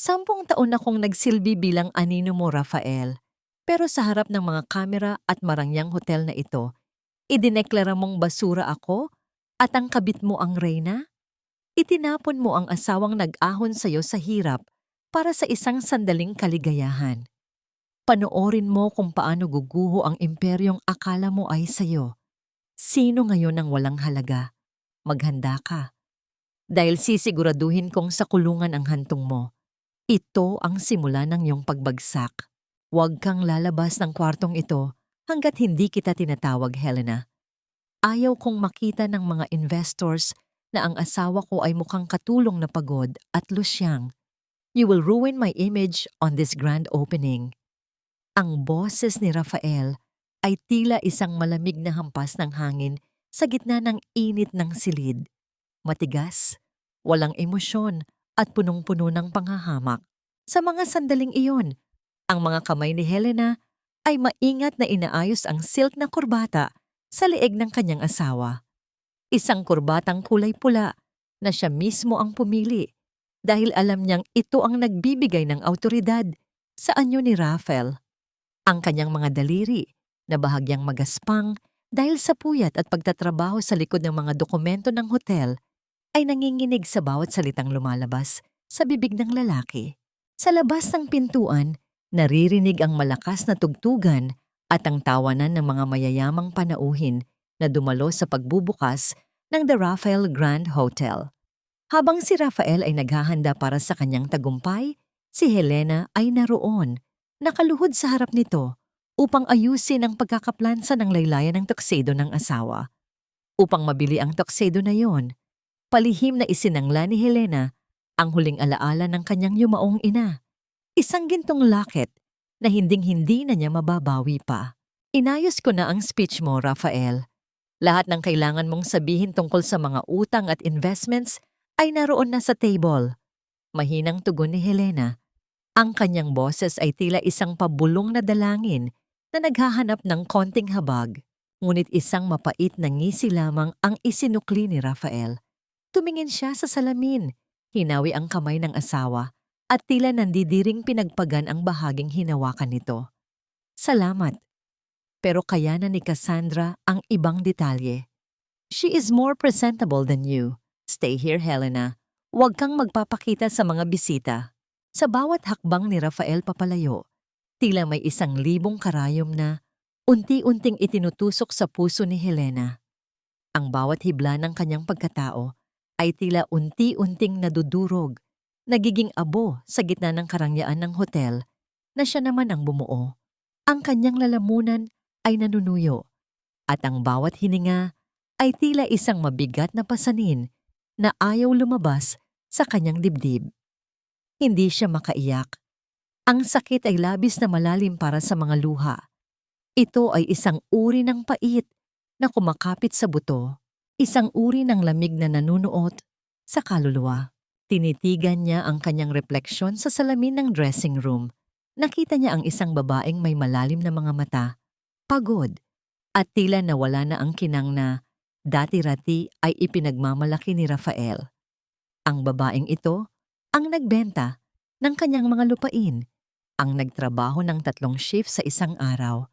10 taon akong nagsilbi bilang anino mo, Rafael. Pero sa harap ng mga kamera at marangyang hotel na ito, idineklara mong basura ako at ang kabit mo ang reyna? Itinapon mo ang asawang nag-ahon sa'yo sa hirap para sa isang sandaling kaligayahan. Panoorin mo kung paano guguho ang imperyong akala mo ay sa'yo. Sino ngayon ang walang halaga? Maghanda ka. Dahil sisiguraduhin kong sa kulungan ang hantong mo. Ito ang simula ng iyong pagbagsak. Huwag kang lalabas ng kwartong ito hanggat hindi kita tinatawag, Helena. Ayaw kong makita ng mga investors na ang asawa ko ay mukhang katulong na pagod at lusyang. You will ruin my image on this grand opening. Ang boses ni Rafael ay tila isang malamig na hampas ng hangin sa gitna ng init ng silid. Matigas, walang emosyon at punong-puno ng panghahamak. Sa mga sandaling iyon, ang mga kamay ni Helena ay maingat na inaayos ang silk na kurbata sa leeg ng kanyang asawa. Isang kurbatang kulay pula na siya mismo ang pumili dahil alam niyang ito ang nagbibigay ng awtoridad sa anyo ni Rafael. Ang kanyang mga daliri na bahagyang magaspang dahil sa puyat at pagtatrabaho sa likod ng mga dokumento ng hotel ay nanginginig sa bawat salitang lumalabas sa bibig ng lalaki. Sa labas ng pintuan, naririnig ang malakas na tugtugan at ang tawanan ng mga mayayamang panauhin na dumalo sa pagbubukas ng The Rafael Grand Hotel. Habang si Rafael ay naghahanda para sa kanyang tagumpay, si Helena ay naroon, nakaluhod sa harap nito upang ayusin ang pagkakaplansa ng laylayan ng tuxedo ng asawa. Upang mabili ang tuxedo na yon, palihim na isinangla ni Helena ang huling alaala ng kanyang yumaong ina. Isang gintong locket na hinding-hindi na niya mababawi pa. Inayos ko na ang speech mo, Rafael. Lahat ng kailangan mong sabihin tungkol sa mga utang at investments ay naroon na sa table. Mahinang tugon ni Helena. Ang kanyang boses ay tila isang pabulong na dalangin na naghahanap ng konting habag. Ngunit isang mapait na ngisi lamang ang isinukli ni Rafael. Tumingin siya sa salamin, hinawi ang kamay ng asawa at tila nandidiring pinagpagan ang bahaging hinawakan nito. Salamat. Pero kayanan ni Cassandra ang ibang detalye. She is more presentable than you. Stay here, Helena. Huwag kang magpapakita sa mga bisita. Sa bawat hakbang ni Rafael papalayo, tila may 1,000 karayom na unti-unting itinutusok sa puso ni Helena. Ang bawat hibla ng kanyang pagkatao ay tila unti-unting nadudurog, nagiging abo sa gitna ng karangyaan ng hotel na siya naman ang bumuo. Ang kanyang lalamunan ay nanunuyo at ang bawat hininga ay tila isang mabigat na pasanin na ayaw lumabas sa kanyang dibdib. Hindi siya makaiyak. Ang sakit ay labis na malalim para sa mga luha. Ito ay isang uri ng pait na kumakapit sa buto, isang uri ng lamig na nanunuot sa kaluluwa. Tinitigan niya ang kanyang refleksyon sa salamin ng dressing room. Nakita niya ang isang babaeng may malalim na mga mata, pagod, at tila nawala na ang kinang na dati-rati ay ipinagmamalaki ni Rafael. Ang babaeng ito ang nagbenta ng kanyang mga lupain, ang nagtrabaho ng 3 shift sa isang araw,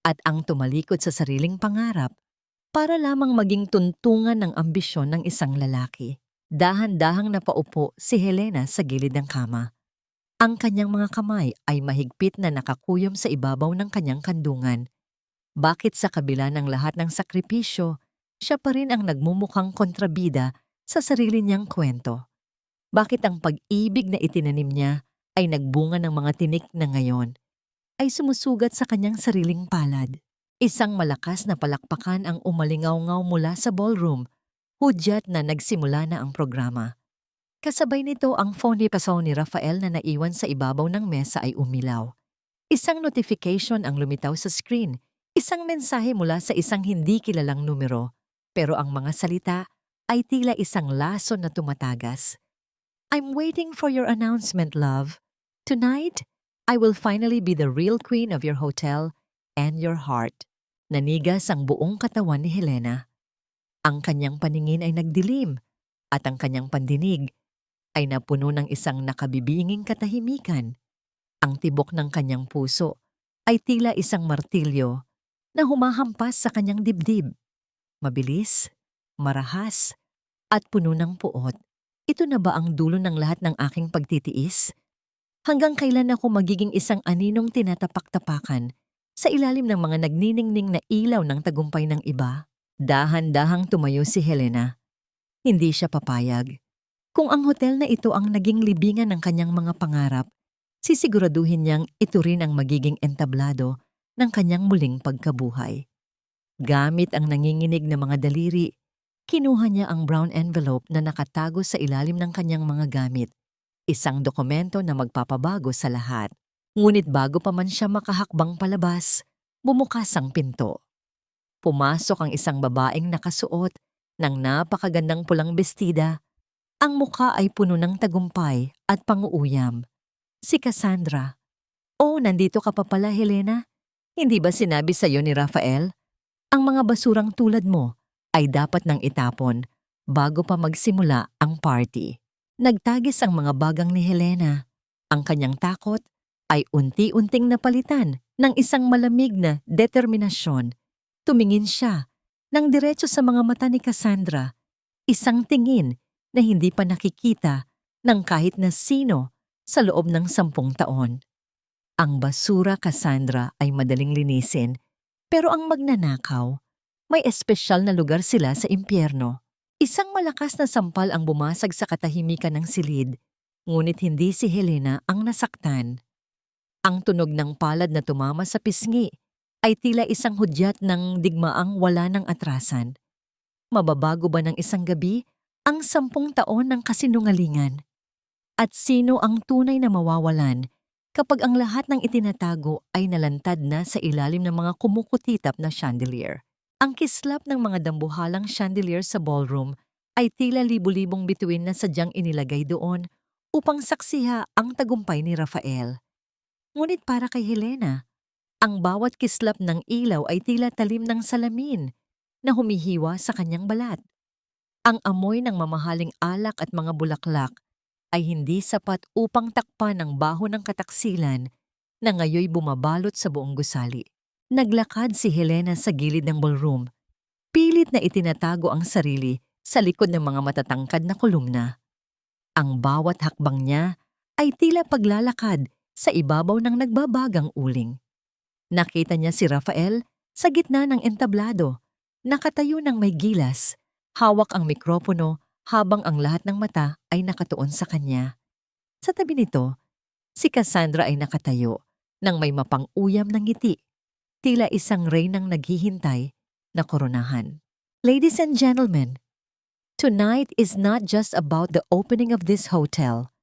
at ang tumalikod sa sariling pangarap para lamang maging tuntungan ng ambisyon ng isang lalaki. Dahan-dahang napaupo si Helena sa gilid ng kama. Ang kanyang mga kamay ay mahigpit na nakakuyom sa ibabaw ng kanyang kandungan. Bakit sa kabila ng lahat ng sakripisyo, siya pa rin ang nagmumukhang kontrabida sa sarili niyang kwento? Bakit ang pag-ibig na itinanim niya ay nagbunga ng mga tinik na ngayon ay sumusugat sa kanyang sariling palad? Isang malakas na palakpakan ang umalingaw-ngaw mula sa ballroom, hudyat na nagsimula na ang programa. Kasabay nito ang phone ni Rafael na naiwan sa ibabaw ng mesa ay umilaw. Isang notification ang lumitaw sa screen, isang mensahe mula sa isang hindi kilalang numero, pero ang mga salita ay tila isang lason na tumatagas. I'm waiting for your announcement, love. Tonight, I will finally be the real queen of your hotel and your heart. Nanigas ang buong katawan ni Helena. Ang kanyang paningin ay nagdilim at ang kanyang pandinig ay napuno ng isang nakabibinging katahimikan. Ang tibok ng kanyang puso ay tila isang martilyo na humahampas sa kanyang dibdib. Mabilis, marahas, at puno ng puot. Ito na ba ang dulo ng lahat ng aking pagtitiis? Hanggang kailan ako magiging isang aninong tinatapak-tapakan sa ilalim ng mga nagniningning na ilaw ng tagumpay ng iba? Dahan-dahang tumayo si Helena. Hindi siya papayag. Kung ang hotel na ito ang naging libingan ng kanyang mga pangarap, sisiguraduhin niyang ito rin ang magiging entablado ng kanyang muling pagkabuhay. Gamit ang nanginginig na mga daliri, kinuha niya ang brown envelope na nakatago sa ilalim ng kanyang mga gamit, isang dokumento na magpapabago sa lahat. Ngunit bago pa man siya makahakbang palabas, bumukas ang pinto. Pumasok ang isang babaeng nakasuot ng napakagandang pulang bestida. Ang mukha ay puno ng tagumpay at panguuyam. Si Cassandra. "Oh, nandito ka pa pala, Helena. Hindi ba sinabi sa iyo ni Rafael? Ang mga basurang tulad mo ay dapat nang itapon bago pa magsimula ang party." Nagtagis ang mga bagang ni Helena. Ang kanyang takot ay unti-unting napalitan ng isang malamig na determinasyon. Tumingin siya ng diretso sa mga mata ni Cassandra, isang tingin na hindi pa nakikita ng kahit na sino sa loob ng 10 taon. Ang basura, Cassandra, ay madaling linisin, pero ang magnanakaw, may espesyal na lugar sila sa impyerno. Isang malakas na sampal ang bumasag sa katahimikan ng silid, ngunit hindi si Helena ang nasaktan. Ang tunog ng palad na tumama sa pisngi ay tila isang hudyat ng digmaang wala ng atrasan. Mababago ba ng isang gabi ang 10 taon ng kasinungalingan? At sino ang tunay na mawawalan kapag ang lahat ng itinatago ay nalantad na sa ilalim ng mga kumukutitap na chandelier? Ang kislap ng mga dambuhalang chandelier sa ballroom ay tila libu-libong bituin na sadyang inilagay doon upang saksiha ang tagumpay ni Rafael. Ngunit para kay Helena, ang bawat kislap ng ilaw ay tila talim ng salamin na humihiwa sa kanyang balat. Ang amoy ng mamahaling alak at mga bulaklak ay hindi sapat upang takpan ang baho ng kataksilan na ngayoy bumabalot sa buong gusali. Naglakad si Helena sa gilid ng ballroom. Pilit na itinatago ang sarili sa likod ng mga matatangkad na kolumna. Ang bawat hakbang niya ay tila paglalakad sa ibabaw ng nagbabagang uling. Nakita niya si Rafael sa gitna ng entablado, nakatayo ng may gilas, hawak ang mikropono habang ang lahat ng mata ay nakatuon sa kanya. Sa tabi nito, si Cassandra ay nakatayo nang may mapang-uyam ng ngiti, tila isang reynang naghihintay na koronahan. Ladies and gentlemen, tonight is not just about the opening of this hotel.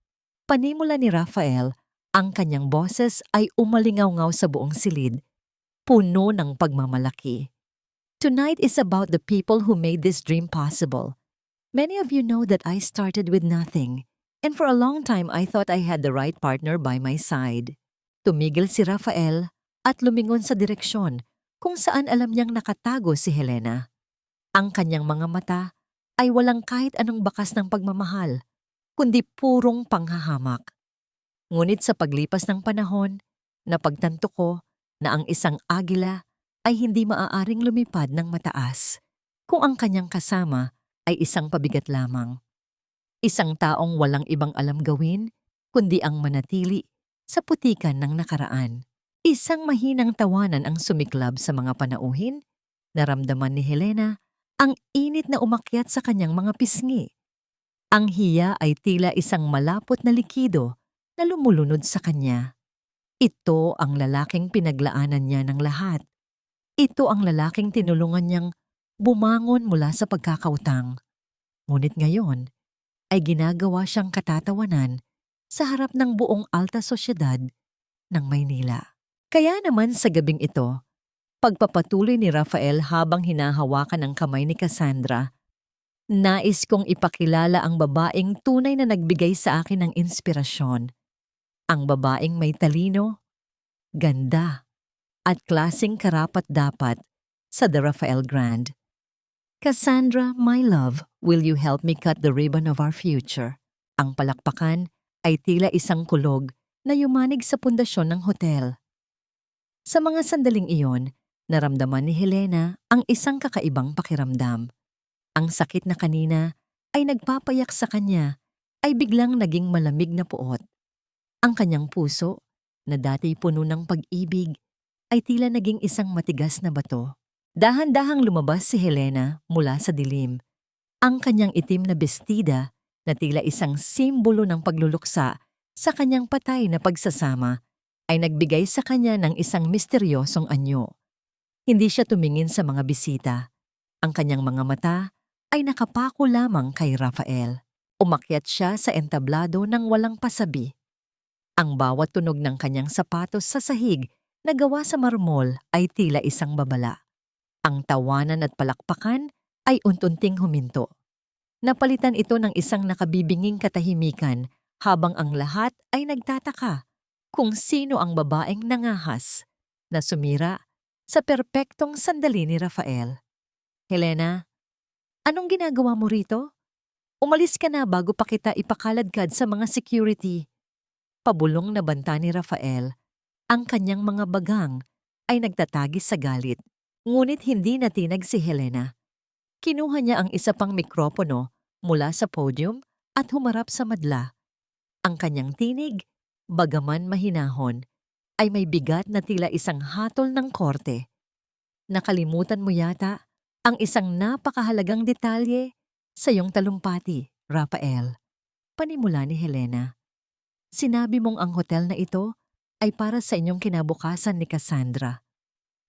Panimula ni Rafael, ang kanyang boses ay umalingaw-ngaw sa buong silid, puno ng pagmamalaki. Tonight is about the people who made this dream possible. Many of you know that I started with nothing, and for a long time I thought I had the right partner by my side. Tumigil si Rafael at lumingon sa direksyon kung saan alam niyang nakatago si Helena. Ang kanyang mga mata ay walang kahit anong bakas ng pagmamahal, kundi purong panghahamak. Ngunit sa paglipas ng panahon, napagtanto ko na ang isang agila ay hindi maaaring lumipad ng mataas kung ang kanyang kasama ay isang pabigat lamang. Isang taong walang ibang alam gawin kundi ang manatili sa putikan ng nakaraan. Isang mahinang tawanan ang sumiklab sa mga panauhin. Naramdaman ni Helena ang init na umakyat sa kanyang mga pisngi. Ang hiya ay tila isang malapot na likido na lumulunod sa kanya. Ito ang lalaking pinaglaanan niya ng lahat. Ito ang lalaking tinulungan niyang bumangon mula sa pagkakautang. Ngunit ngayon ay ginagawa siyang katatawanan sa harap ng buong alta sosyedad ng Maynila. Kaya naman sa gabing ito, pagpapatuloy ni Rafael habang hinahawakan ang kamay ni Cassandra, nais kong ipakilala ang babaeng tunay na nagbigay sa akin ng inspirasyon. Ang babaeng may talino, ganda, at klaseng karapat-dapat sa The Rafael Grand. Cassandra, my love, will you help me cut the ribbon of our future? Ang palakpakan ay tila isang kulog na yumanig sa pundasyon ng hotel. Sa mga sandaling iyon, naramdaman ni Helena ang isang kakaibang pakiramdam. Ang sakit na kanina ay nagpapayak sa kanya ay biglang naging malamig na puot. Ang kanyang puso, na dati puno ng pag-ibig, ay tila naging isang matigas na bato. Dahan-dahang lumabas si Helena mula sa dilim. Ang kanyang itim na bestida na tila isang simbolo ng pagluluksa sa kanyang patay na pagsasama ay nagbigay sa kanya ng isang misteryosong anyo. Hindi siya tumingin sa mga bisita. Ang kanyang mga mata ay nakapako lamang kay Rafael. Umakyat siya sa entablado ng walang pasabi. Ang bawat tunog ng kanyang sapatos sa sahig na gawa sa marmol ay tila isang babala. Ang tawanan at palakpakan ay untunting huminto. Napalitan ito ng isang nakabibinging katahimikan habang ang lahat ay nagtataka kung sino ang babaeng nangahas na sumira sa perpektong sandali ni Rafael. Helena, anong ginagawa mo rito? Umalis ka na bago pa kita ipakaladkad sa mga security. Pabulong na banta ni Rafael. Ang kanyang mga bagang ay nagtatagis sa galit, ngunit hindi natinag si Helena. Kinuha niya ang isa pang mikropono mula sa podium at humarap sa madla. Ang kanyang tinig, bagaman mahinahon, ay may bigat na tila isang hatol ng korte. Nakalimutan mo yata ang isang napakahalagang detalye sa iyong talumpati, Rafael. Panimula ni Helena. Sinabi mong ang hotel na ito ay para sa inyong kinabukasan ni Cassandra.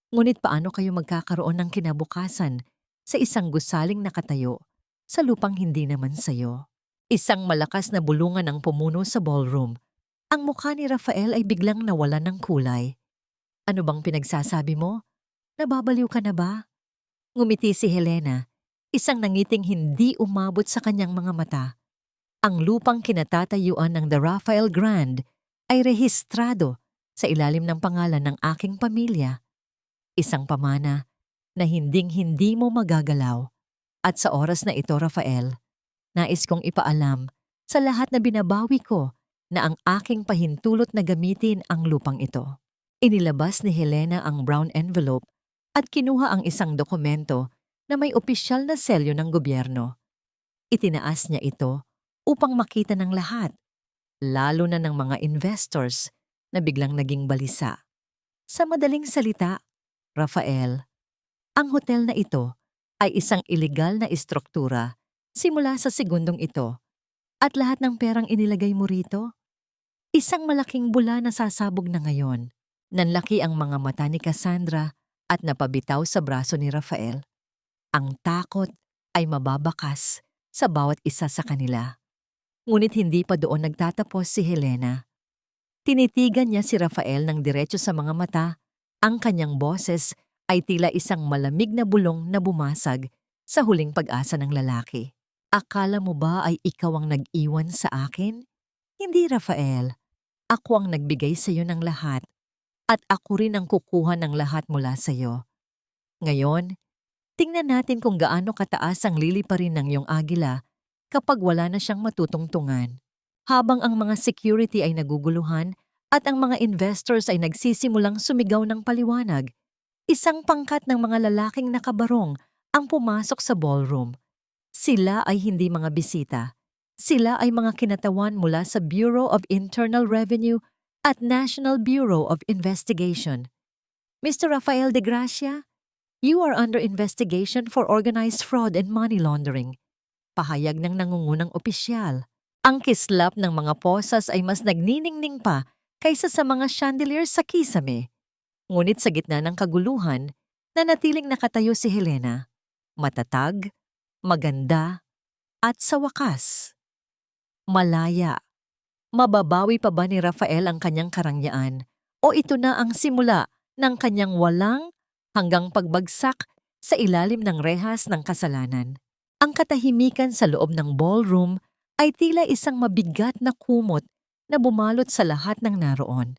Ngunit paano kayo magkakaroon ng kinabukasan sa isang gusaling nakatayo sa lupang hindi naman sayo? Isang malakas na bulungan ang pumuno sa ballroom. Ang mukha ni Rafael ay biglang nawalan ng kulay. Ano bang pinagsasabi mo? Nababaliw ka na ba? Ngumiti si Helena, isang nangiting hindi umabot sa kanyang mga mata. Ang lupang kinatatayuan ng The Rafael Grand ay rehistrado sa ilalim ng pangalan ng aking pamilya. Isang pamana na hinding-hindi mo magagalaw. At sa oras na ito, Rafael, nais kong ipaalam sa lahat na binabawi ko na ang aking pahintulot na gamitin ang lupang ito. Inilabas ni Helena ang brown envelope at kinuha ang isang dokumento na may opisyal na selyo ng gobyerno. Itinaas niya ito upang makita ng lahat, lalo na ng mga investors na biglang naging balisa. Sa madaling salita, Rafael, ang hotel na ito ay isang ilegal na istruktura simula sa segundong ito at lahat ng perang inilagay mo rito, isang malaking bula na sasabog na ngayon. Nanlaki ang mga mata ni Cassandra at napabitaw sa braso ni Rafael. Ang takot ay mababakas sa bawat isa sa kanila. Ngunit hindi pa doon nagtatapos si Helena. Tinitigan niya si Rafael ng diretso sa mga mata. Ang kanyang boses ay tila isang malamig na bulong na bumasag sa huling pag-asa ng lalaki. Akala mo ba ay ikaw ang nag-iwan sa akin? Hindi, Rafael. Ako ang nagbigay sa iyo ng lahat. At ako rin ang kukuha ng lahat mula sa iyo. Ngayon, tingnan natin kung gaano kataas ang liliparin ng iyong agila kapag wala na siyang matutungtungan. Habang ang mga security ay naguguluhan at ang mga investors ay nagsisimulang sumigaw ng paliwanag, isang pangkat ng mga lalaking nakabarong ang pumasok sa ballroom. Sila ay hindi mga bisita. Sila ay mga kinatawan mula sa Bureau of Internal Revenue at National Bureau of Investigation. Mr. Rafael de Gracia, you are under investigation for organized fraud and money laundering. Pahayag ng nangungunang opisyal. Ang kislap ng mga posas ay mas nagniningning pa kaysa sa mga chandeliers sa kisame. Ngunit sa gitna ng kaguluhan, nanatiling nakatayo si Helena. Matatag, maganda, at sa wakas, malaya. Mababawi pa ba ni Rafael ang kanyang karangyaan? O ito na ang simula ng kanyang walang hanggang pagbagsak sa ilalim ng rehas ng kasalanan? Ang katahimikan sa loob ng ballroom ay tila isang mabigat na kumot na bumalot sa lahat ng naroon.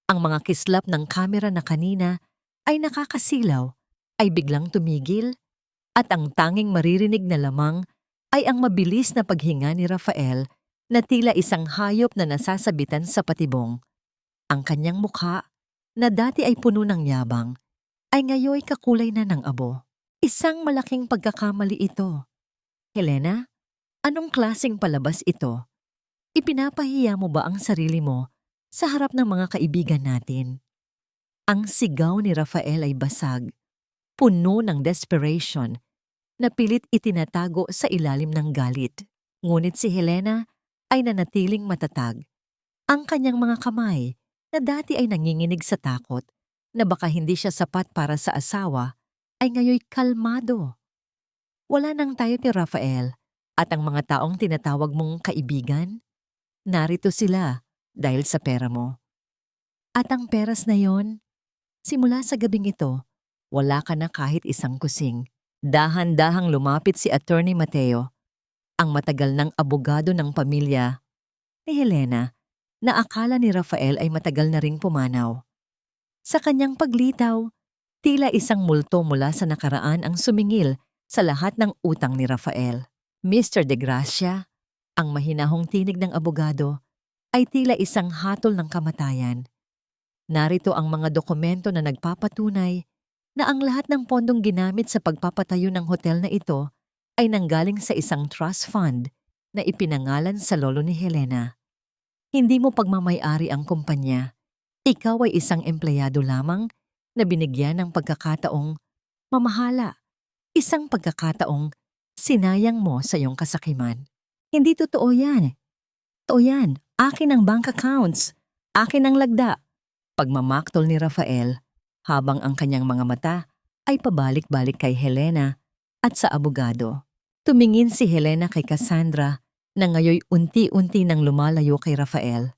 Ang mga kislap ng kamera na kanina ay nakakasilaw ay biglang tumigil at ang tanging maririnig na lamang ay ang mabilis na paghinga ni Rafael na tila isang hayop na nasasabitan sa patibong. Ang kanyang mukha, na dati ay puno ng yabang, ay ngayoy kakulay na ng abo. Isang malaking pagkakamali ito. Helena, anong klaseng palabas ito? Ipinapahiya mo ba ang sarili mo sa harap ng mga kaibigan natin? Ang sigaw ni Rafael ay basag, puno ng desperation, na pilit itinatago sa ilalim ng galit. Ngunit si Helena ay nanatiling matatag. Ang kanyang mga kamay, na dati ay nanginginig sa takot, na baka hindi siya sapat para sa asawa, ay ngayoy kalmado. Wala nang tayo ni Rafael, at ang mga taong tinatawag mong kaibigan, narito sila dahil sa pera mo. At ang peras na yon, simula sa gabing ito, wala ka na kahit isang kusing. Dahan-dahang lumapit si Attorney Mateo, ang matagal ng abogado ng pamilya ni Helena, na akala ni Rafael ay matagal na ring pumanaw. Sa kanyang paglitaw, tila isang multo mula sa nakaraan ang sumingil sa lahat ng utang ni Rafael. Mr. De Gracia, ang mahinahong tinig ng abogado, ay tila isang hatol ng kamatayan. Narito ang mga dokumento na nagpapatunay na ang lahat ng pondong ginamit sa pagpapatayo ng hotel na ito ay nanggaling sa isang trust fund na ipinangalan sa lolo ni Helena. Hindi mo pagmamay-ari ang kumpanya. Ikaw ay isang empleyado lamang na binigyan ng pagkakataong mamahala. Isang pagkakataong sinayang mo sa iyong kasakiman. Hindi totoo yan. Totoo yan. Akin ang bank accounts. Akin ang lagda. Pagmamaktol ni Rafael, habang ang kanyang mga mata ay pabalik-balik kay Helena at sa abogado. Tumingin si Helena kay Cassandra na ngayoy unti-unti nang lumalayo kay Rafael.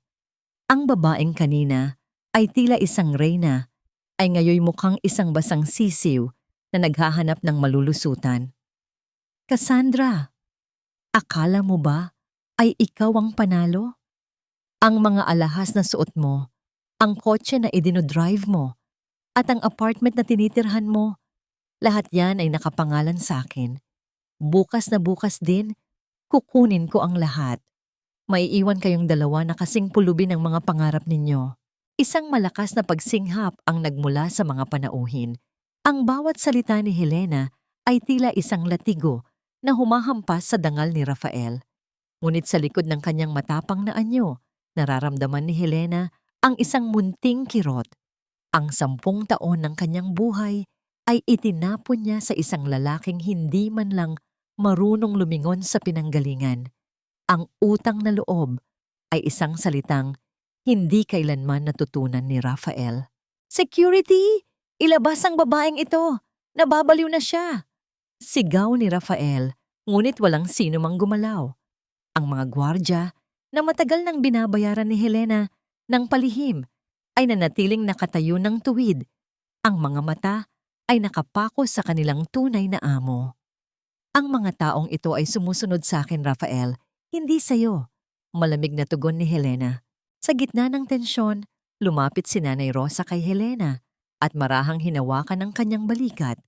Ang babaeng kanina ay tila isang reyna, ay ngayoy mukhang isang basang sisiw na naghahanap ng malulusutan. Cassandra, akala mo ba ay ikaw ang panalo? Ang mga alahas na suot mo, ang kotse na idinodrive mo, at ang apartment na tinitirhan mo, lahat yan ay nakapangalan sa akin. Bukas na bukas din, kukunin ko ang lahat. Maiiwan kayong dalawa na kasing pulubi ng mga pangarap ninyo. Isang malakas na pagsinghap ang nagmula sa mga panauhin. Ang bawat salita ni Helena ay tila isang latigo na humahampas sa dangal ni Rafael. Ngunit sa likod ng kanyang matapang na anyo, nararamdaman ni Helena ang isang munting kirot. Ang 10 taon ng kanyang buhay ay itinapon niya sa isang lalaking hindi man lang marunong lumingon sa pinanggalingan. Ang utang na loob ay isang salitang hindi kailanman natutunan ni Rafael. Security! Ilabas ang babaeng ito! Nababaliw na siya! Sigaw ni Rafael, ngunit walang sino mang gumalaw. Ang mga gwardya na matagal nang binabayaran ni Helena ng palihim ay nanatiling nakatayo ng tuwid. Ang mga mata ay nakapako sa kanilang tunay na amo. Ang mga taong ito ay sumusunod sa akin, Rafael, hindi sa'yo. Malamig na tugon ni Helena. Sa gitna ng tensyon, lumapit si Nanay Rosa kay Helena at marahang hinawakan ang kanyang balikat.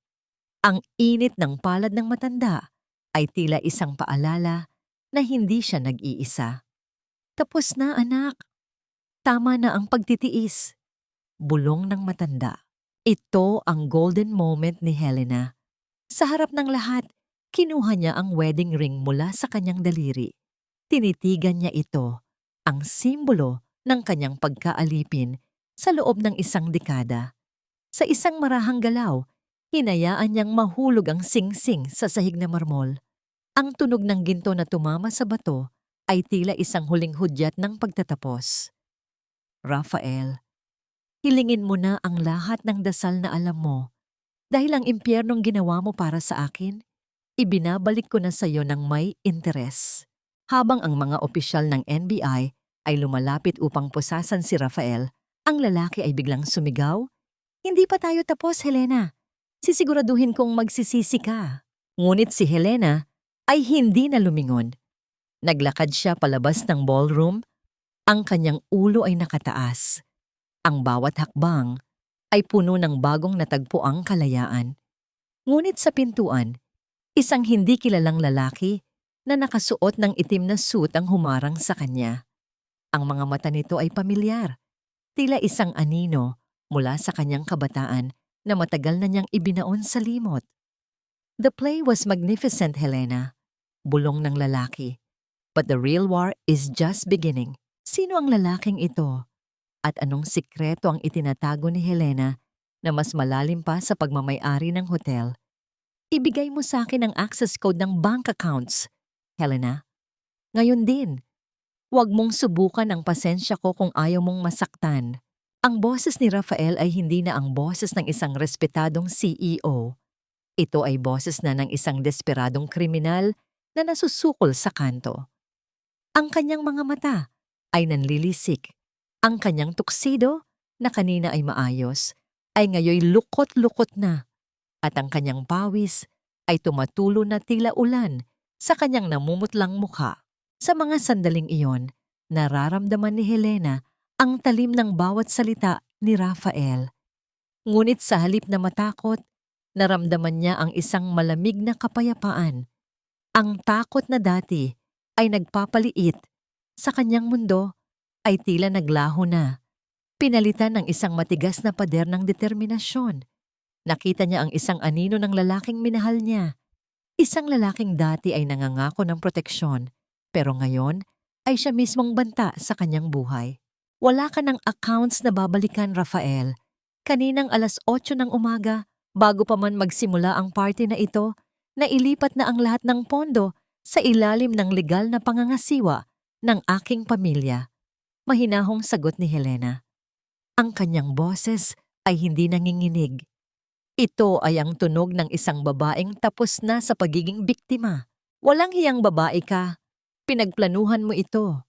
Ang init ng palad ng matanda ay tila isang paalala na hindi siya nag-iisa. Tapos na, anak. Tama na ang pagtitiis. Bulong ng matanda. Ito ang golden moment ni Helena. Sa harap ng lahat, kinuha niya ang wedding ring mula sa kanyang daliri. Tinitigan niya ito, ang simbolo ng kanyang pagkaalipin sa loob ng isang dekada. Sa isang marahang galaw, hinayaan niyang mahulog ang singsing sa sahig na marmol. Ang tunog ng ginto na tumama sa bato ay tila isang huling hudyat ng pagtatapos. Rafael, hilingin mo na ang lahat ng dasal na alam mo. Dahil ang impyernong ginawa mo para sa akin, ibinabalik ko na sa iyo ng may interes. Habang ang mga opisyal ng NBI ay lumalapit upang pusasan si Rafael, ang lalaki ay biglang sumigaw, "Hindi pa tayo tapos, Helena. Sisiguraduhin kong magsisisi ka." Ngunit si Helena ay hindi na lumingon. Naglakad siya palabas ng ballroom. Ang kanyang ulo ay nakataas. Ang bawat hakbang ay puno ng bagong natagpuang kalayaan. Ngunit sa pintuan, isang hindi kilalang lalaki na nakasuot ng itim na suit ang humarang sa kanya. Ang mga mata nito ay pamilyar, tila isang anino mula sa kanyang kabataan na matagal na niyang ibinaon sa limot. The play was magnificent, Helena. Bulong ng lalaki. But the real war is just beginning. Sino ang lalaking ito? At anong sikreto ang itinatago ni Helena na mas malalim pa sa pagmamay-ari ng hotel? Ibigay mo sa akin ang access code ng bank accounts, Helena. Ngayon din, huwag mong subukan ang pasensya ko kung ayaw mong masaktan. Ang boses ni Rafael ay hindi na ang boses ng isang respetadong CEO. Ito ay boses na ng isang desperadong kriminal na nasusukol sa kanto. Ang kanyang mga mata ay nanlilisik. Ang kanyang tuksido, na kanina ay maayos, ay ngayoy lukot-lukot na. At ang kanyang pawis ay tumatulo na tila ulan sa kanyang namumutlang mukha. Sa mga sandaling iyon, nararamdaman ni Helena ang talim ng bawat salita ni Rafael. Ngunit sa halip na matakot, naramdaman niya ang isang malamig na kapayapaan. Ang takot na dati ay nagpapaliit, sa kanyang mundo ay tila naglaho na. Pinalitan ng isang matigas na pader ng determinasyon. Nakita niya ang isang anino ng lalaking minahal niya. Isang lalaking dati ay nangangako ng proteksyon, pero ngayon ay siya mismong banta sa kanyang buhay. Wala ka ng accounts na babalikan, Rafael. Kaninang 8:00 ng umaga, bago pa man magsimula ang party na ito, nailipat na ang lahat ng pondo sa ilalim ng legal na pangangasiwa ng aking pamilya. Mahinahong sagot ni Helena. Ang kanyang boses ay hindi nanginginig. Ito ay ang tunog ng isang babaeng tapos na sa pagiging biktima. Walang hiyang babae ka. Pinagplanuhan mo ito.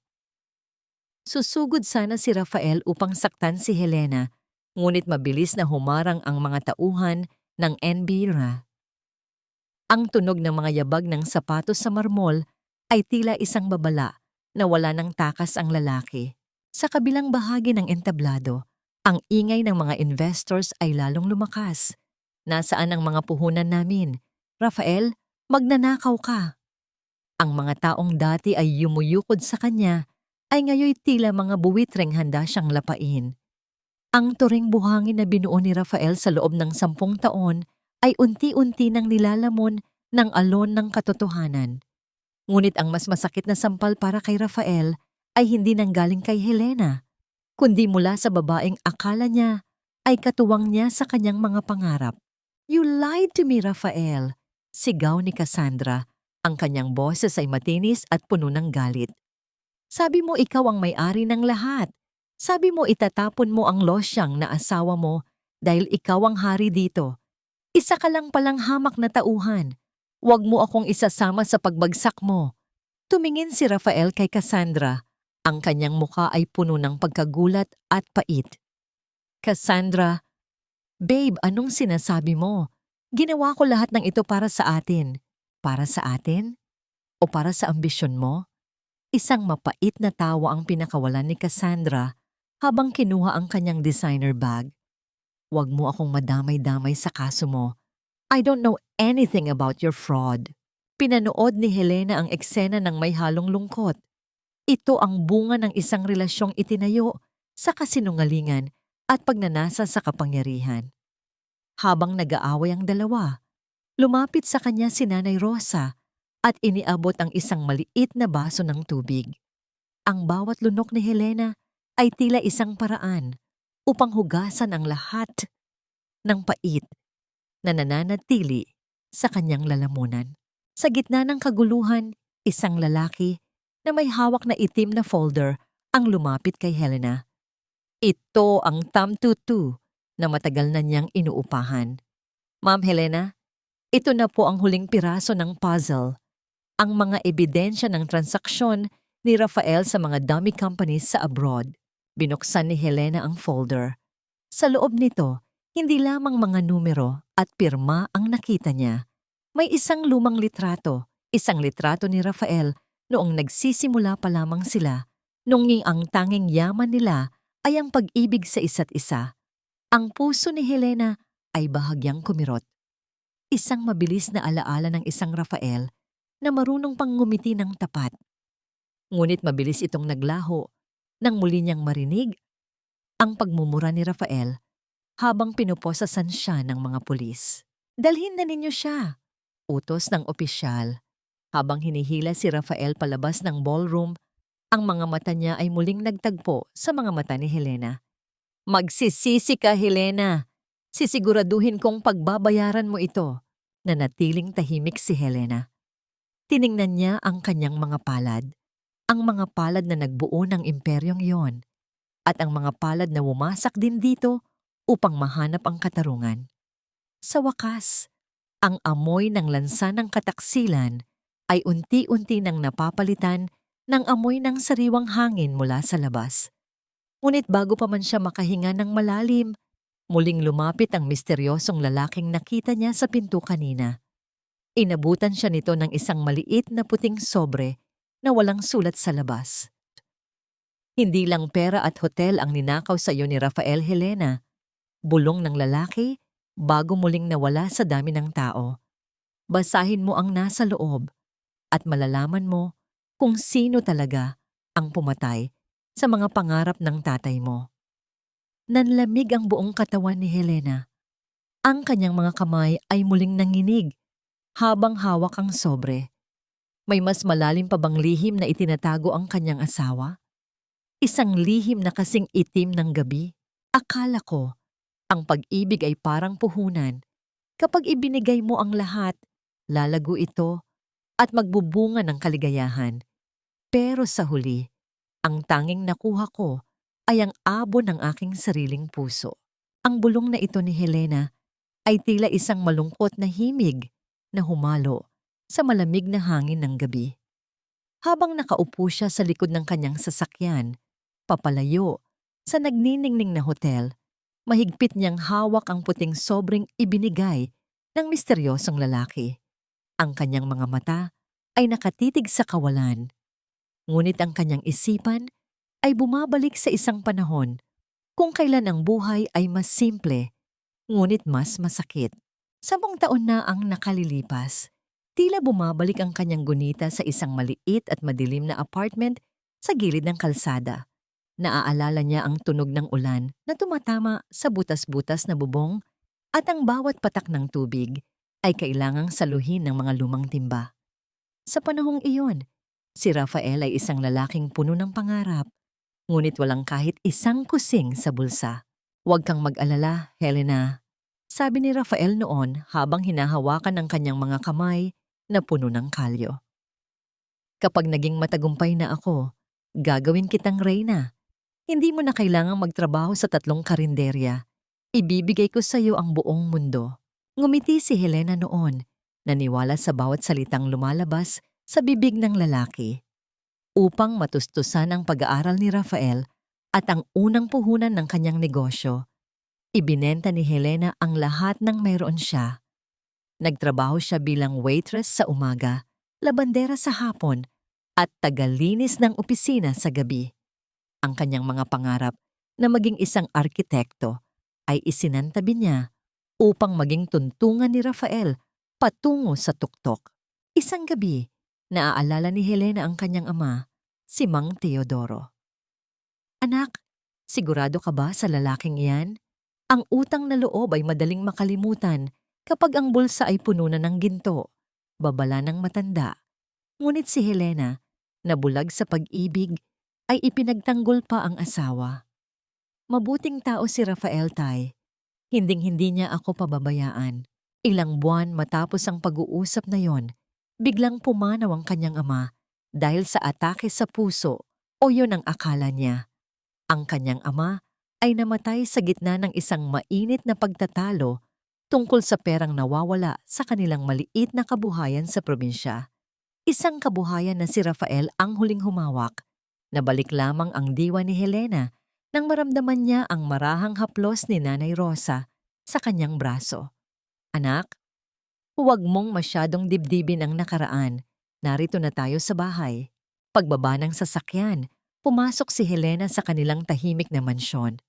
Susugod sana si Rafael upang saktan si Helena, ngunit mabilis na humarang ang mga tauhan ng NBIRA. Ang tunog ng mga yabag ng sapatos sa marmol ay tila isang babala na wala ng takas ang lalaki. Sa kabilang bahagi ng entablado, ang ingay ng mga investors ay lalong lumakas. Nasaan ang mga puhunan namin? Rafael, magnanakaw ka. Ang mga taong dati ay yumuyukod sa kanya ay ngayoy tila mga buwitreng handa siyang lapain. Ang turing buhangin na binuo ni Rafael sa loob ng 10 taon ay unti-unti nang nilalamon ng alon ng katotohanan. Ngunit ang mas masakit na sampal para kay Rafael ay hindi nanggaling kay Helena, kundi mula sa babaeng akala niya ay katuwang niya sa kanyang mga pangarap. You lied to me, Rafael, sigaw ni Cassandra. Ang kanyang boses ay matinis at puno ng galit. Sabi mo ikaw ang may-ari ng lahat. Sabi mo itatapon mo ang losyang na asawa mo dahil ikaw ang hari dito. Isa ka lang palang hamak na tauhan. Huwag mo akong isasama sa pagbagsak mo. Tumingin si Rafael kay Cassandra. Ang kanyang mukha ay puno ng pagkagulat at pait. Cassandra, babe, anong sinasabi mo? Ginawa ko lahat ng ito para sa atin. Para sa atin? O para sa ambisyon mo? Isang mapait na tawa ang pinakawalan ni Cassandra habang kinuha ang kanyang designer bag. Huwag mo akong madamay-damay sa kaso mo. I don't know anything about your fraud. Pinanood ni Helena ang eksena ng may halong lungkot. Ito ang bunga ng isang relasyong itinayo sa kasinungalingan at pagnanasa sa kapangyarihan. Habang nag-aaway ang dalawa, lumapit sa kanya si Nanay Rosa at iniabot ang isang maliit na baso ng tubig. Ang bawat lunok ni Helena ay tila isang paraan upang hugasan ang lahat ng pait na nananatili sa kanyang lalamunan. Sa gitna ng kaguluhan, isang lalaki na may hawak na itim na folder ang lumapit kay Helena. Ito ang Tamtutu na matagal na niyang inuupahan. Ma'am Helena, ito na po ang huling piraso ng puzzle. Ang mga ebidensya ng transaksyon ni Rafael sa mga dummy companies sa abroad. Binuksan ni Helena ang folder. Sa loob nito, hindi lamang mga numero at pirma ang nakita niya. May isang lumang litrato ni Rafael noong nagsisimula pa lamang sila, nung ang tanging yaman nila ay ang pag-ibig sa isa't isa. Ang puso ni Helena ay bahagyang kumirot. Isang mabilis na alaala ng isang Rafael na marunong pang ngumiti ng tapat. Ngunit mabilis itong naglaho nang muli niyang marinig ang pagmumura ni Rafael habang pinuposasan siya ng mga pulis. Dalhin na ninyo siya, utos ng opisyal. Habang hinihila si Rafael palabas ng ballroom, ang mga mata niya ay muling nagtagpo sa mga mata ni Helena. Magsisisi ka, Helena. Sisiguraduhin kong pagbabayaran mo ito. Nanatiling tahimik si Helena. Tiningnan niya ang kanyang mga palad. Ang mga palad na nagbuo ng imperyong iyon. At ang mga palad na wumasak din dito upang mahanap ang katarungan. Sa wakas, ang amoy ng lansa ng kataksilan ay unti-unti nang napapalitan ng amoy ng sariwang hangin mula sa labas. Ngunit bago pa man siya makahinga ng malalim, muling lumapit ang misteryosong lalaking nakita niya sa pinto kanina. Inabutan siya nito ng isang maliit na puting sobre na walang sulat sa labas. Hindi lang pera at hotel ang ninakaw sa iyo ni Rafael, Helena. Bulong ng lalaki bago muling nawala sa dami ng tao. Basahin mo ang nasa loob at malalaman mo kung sino talaga ang pumatay sa mga pangarap ng tatay mo. Nanlamig ang buong katawan ni Helena. Ang kanyang mga kamay ay muling nanginig habang hawak ang sobre. May mas malalim pa bang lihim na itinatago ang kanyang asawa? Isang lihim na kasing itim ng gabi. Akala ko, ang pag-ibig ay parang puhunan. Kapag ibinigay mo ang lahat, lalago ito at magbubunga ng kaligayahan. Pero sa huli, ang tanging nakuha ko ay ang abo ng aking sariling puso. Ang bulong na ito ni Helena ay tila isang malungkot na himig na humalo sa malamig na hangin ng gabi. Habang nakaupo siya sa likod ng kanyang sasakyan, papalayo sa nagniningning na hotel, mahigpit niyang hawak ang puting sobreng ibinigay ng misteryosong lalaki. Ang kanyang mga mata ay nakatitig sa kawalan. Ngunit ang kanyang isipan ay bumabalik sa isang panahon kung kailan ang buhay ay mas simple, ngunit mas masakit. 10 taon na ang nakalilipas. Tila bumabalik ang kanyang gunita sa isang maliit at madilim na apartment sa gilid ng kalsada. Naaalala niya ang tunog ng ulan na tumatama sa butas-butas na bubong at ang bawat patak ng tubig ay kailangang saluhin ng mga lumang timba. Sa panahong iyon, si Rafael ay isang lalaking puno ng pangarap, ngunit walang kahit isang kusing sa bulsa. Huwag kang mag-alala, Helena, sabi ni Rafael noon habang hinahawakan ang kanyang mga kamay na puno ng kalyo. Kapag naging matagumpay na ako, gagawin kitang reyna. Hindi mo na kailangang magtrabaho sa 3 karinderya. Ibibigay ko sa iyo ang buong mundo. Ngumiti si Helena noon, naniwala sa bawat salitang lumalabas sa bibig ng lalaki. Upang matustusan ang pag-aaral ni Rafael at ang unang puhunan ng kanyang negosyo, ibinenta ni Helena ang lahat ng mayroon siya. Nagtrabaho siya bilang waitress sa umaga, labandera sa hapon, at tagalinis ng opisina sa gabi. Ang kanyang mga pangarap na maging isang arkitekto ay isinantabi niya upang maging tuntungan ni Rafael patungo sa tuktok. Isang gabi, naaalala ni Helena ang kanyang ama, si Mang Teodoro. Anak, sigurado ka ba sa lalaking iyan? Ang utang na loob ay madaling makalimutan kapag ang bulsa ay puno na ng ginto, babala ng matanda. Ngunit si Helena, nabulag sa pag-ibig, ay ipinagtanggol pa ang asawa. Mabuting tao si Rafael, tay. Hinding-hindi niya ako pababayaan. Ilang buwan matapos ang pag-uusap na yon, biglang pumanaw ang kanyang ama dahil sa atake sa puso o yon ang akala niya. Ang kanyang ama ay namatay sa gitna ng isang mainit na pagtatalo tungkol sa perang nawawala sa kanilang maliit na kabuhayan sa probinsya. Isang kabuhayan na si Rafael ang huling humawak. Nabalik lamang ang diwa ni Helena nang maramdaman niya ang marahang haplos ni Nanay Rosa sa kanyang braso. Anak, huwag mong masyadong dibdibin ang nakaraan. Narito na tayo sa bahay. Pagbaba ng sasakyan, pumasok si Helena sa kanilang tahimik na mansyon.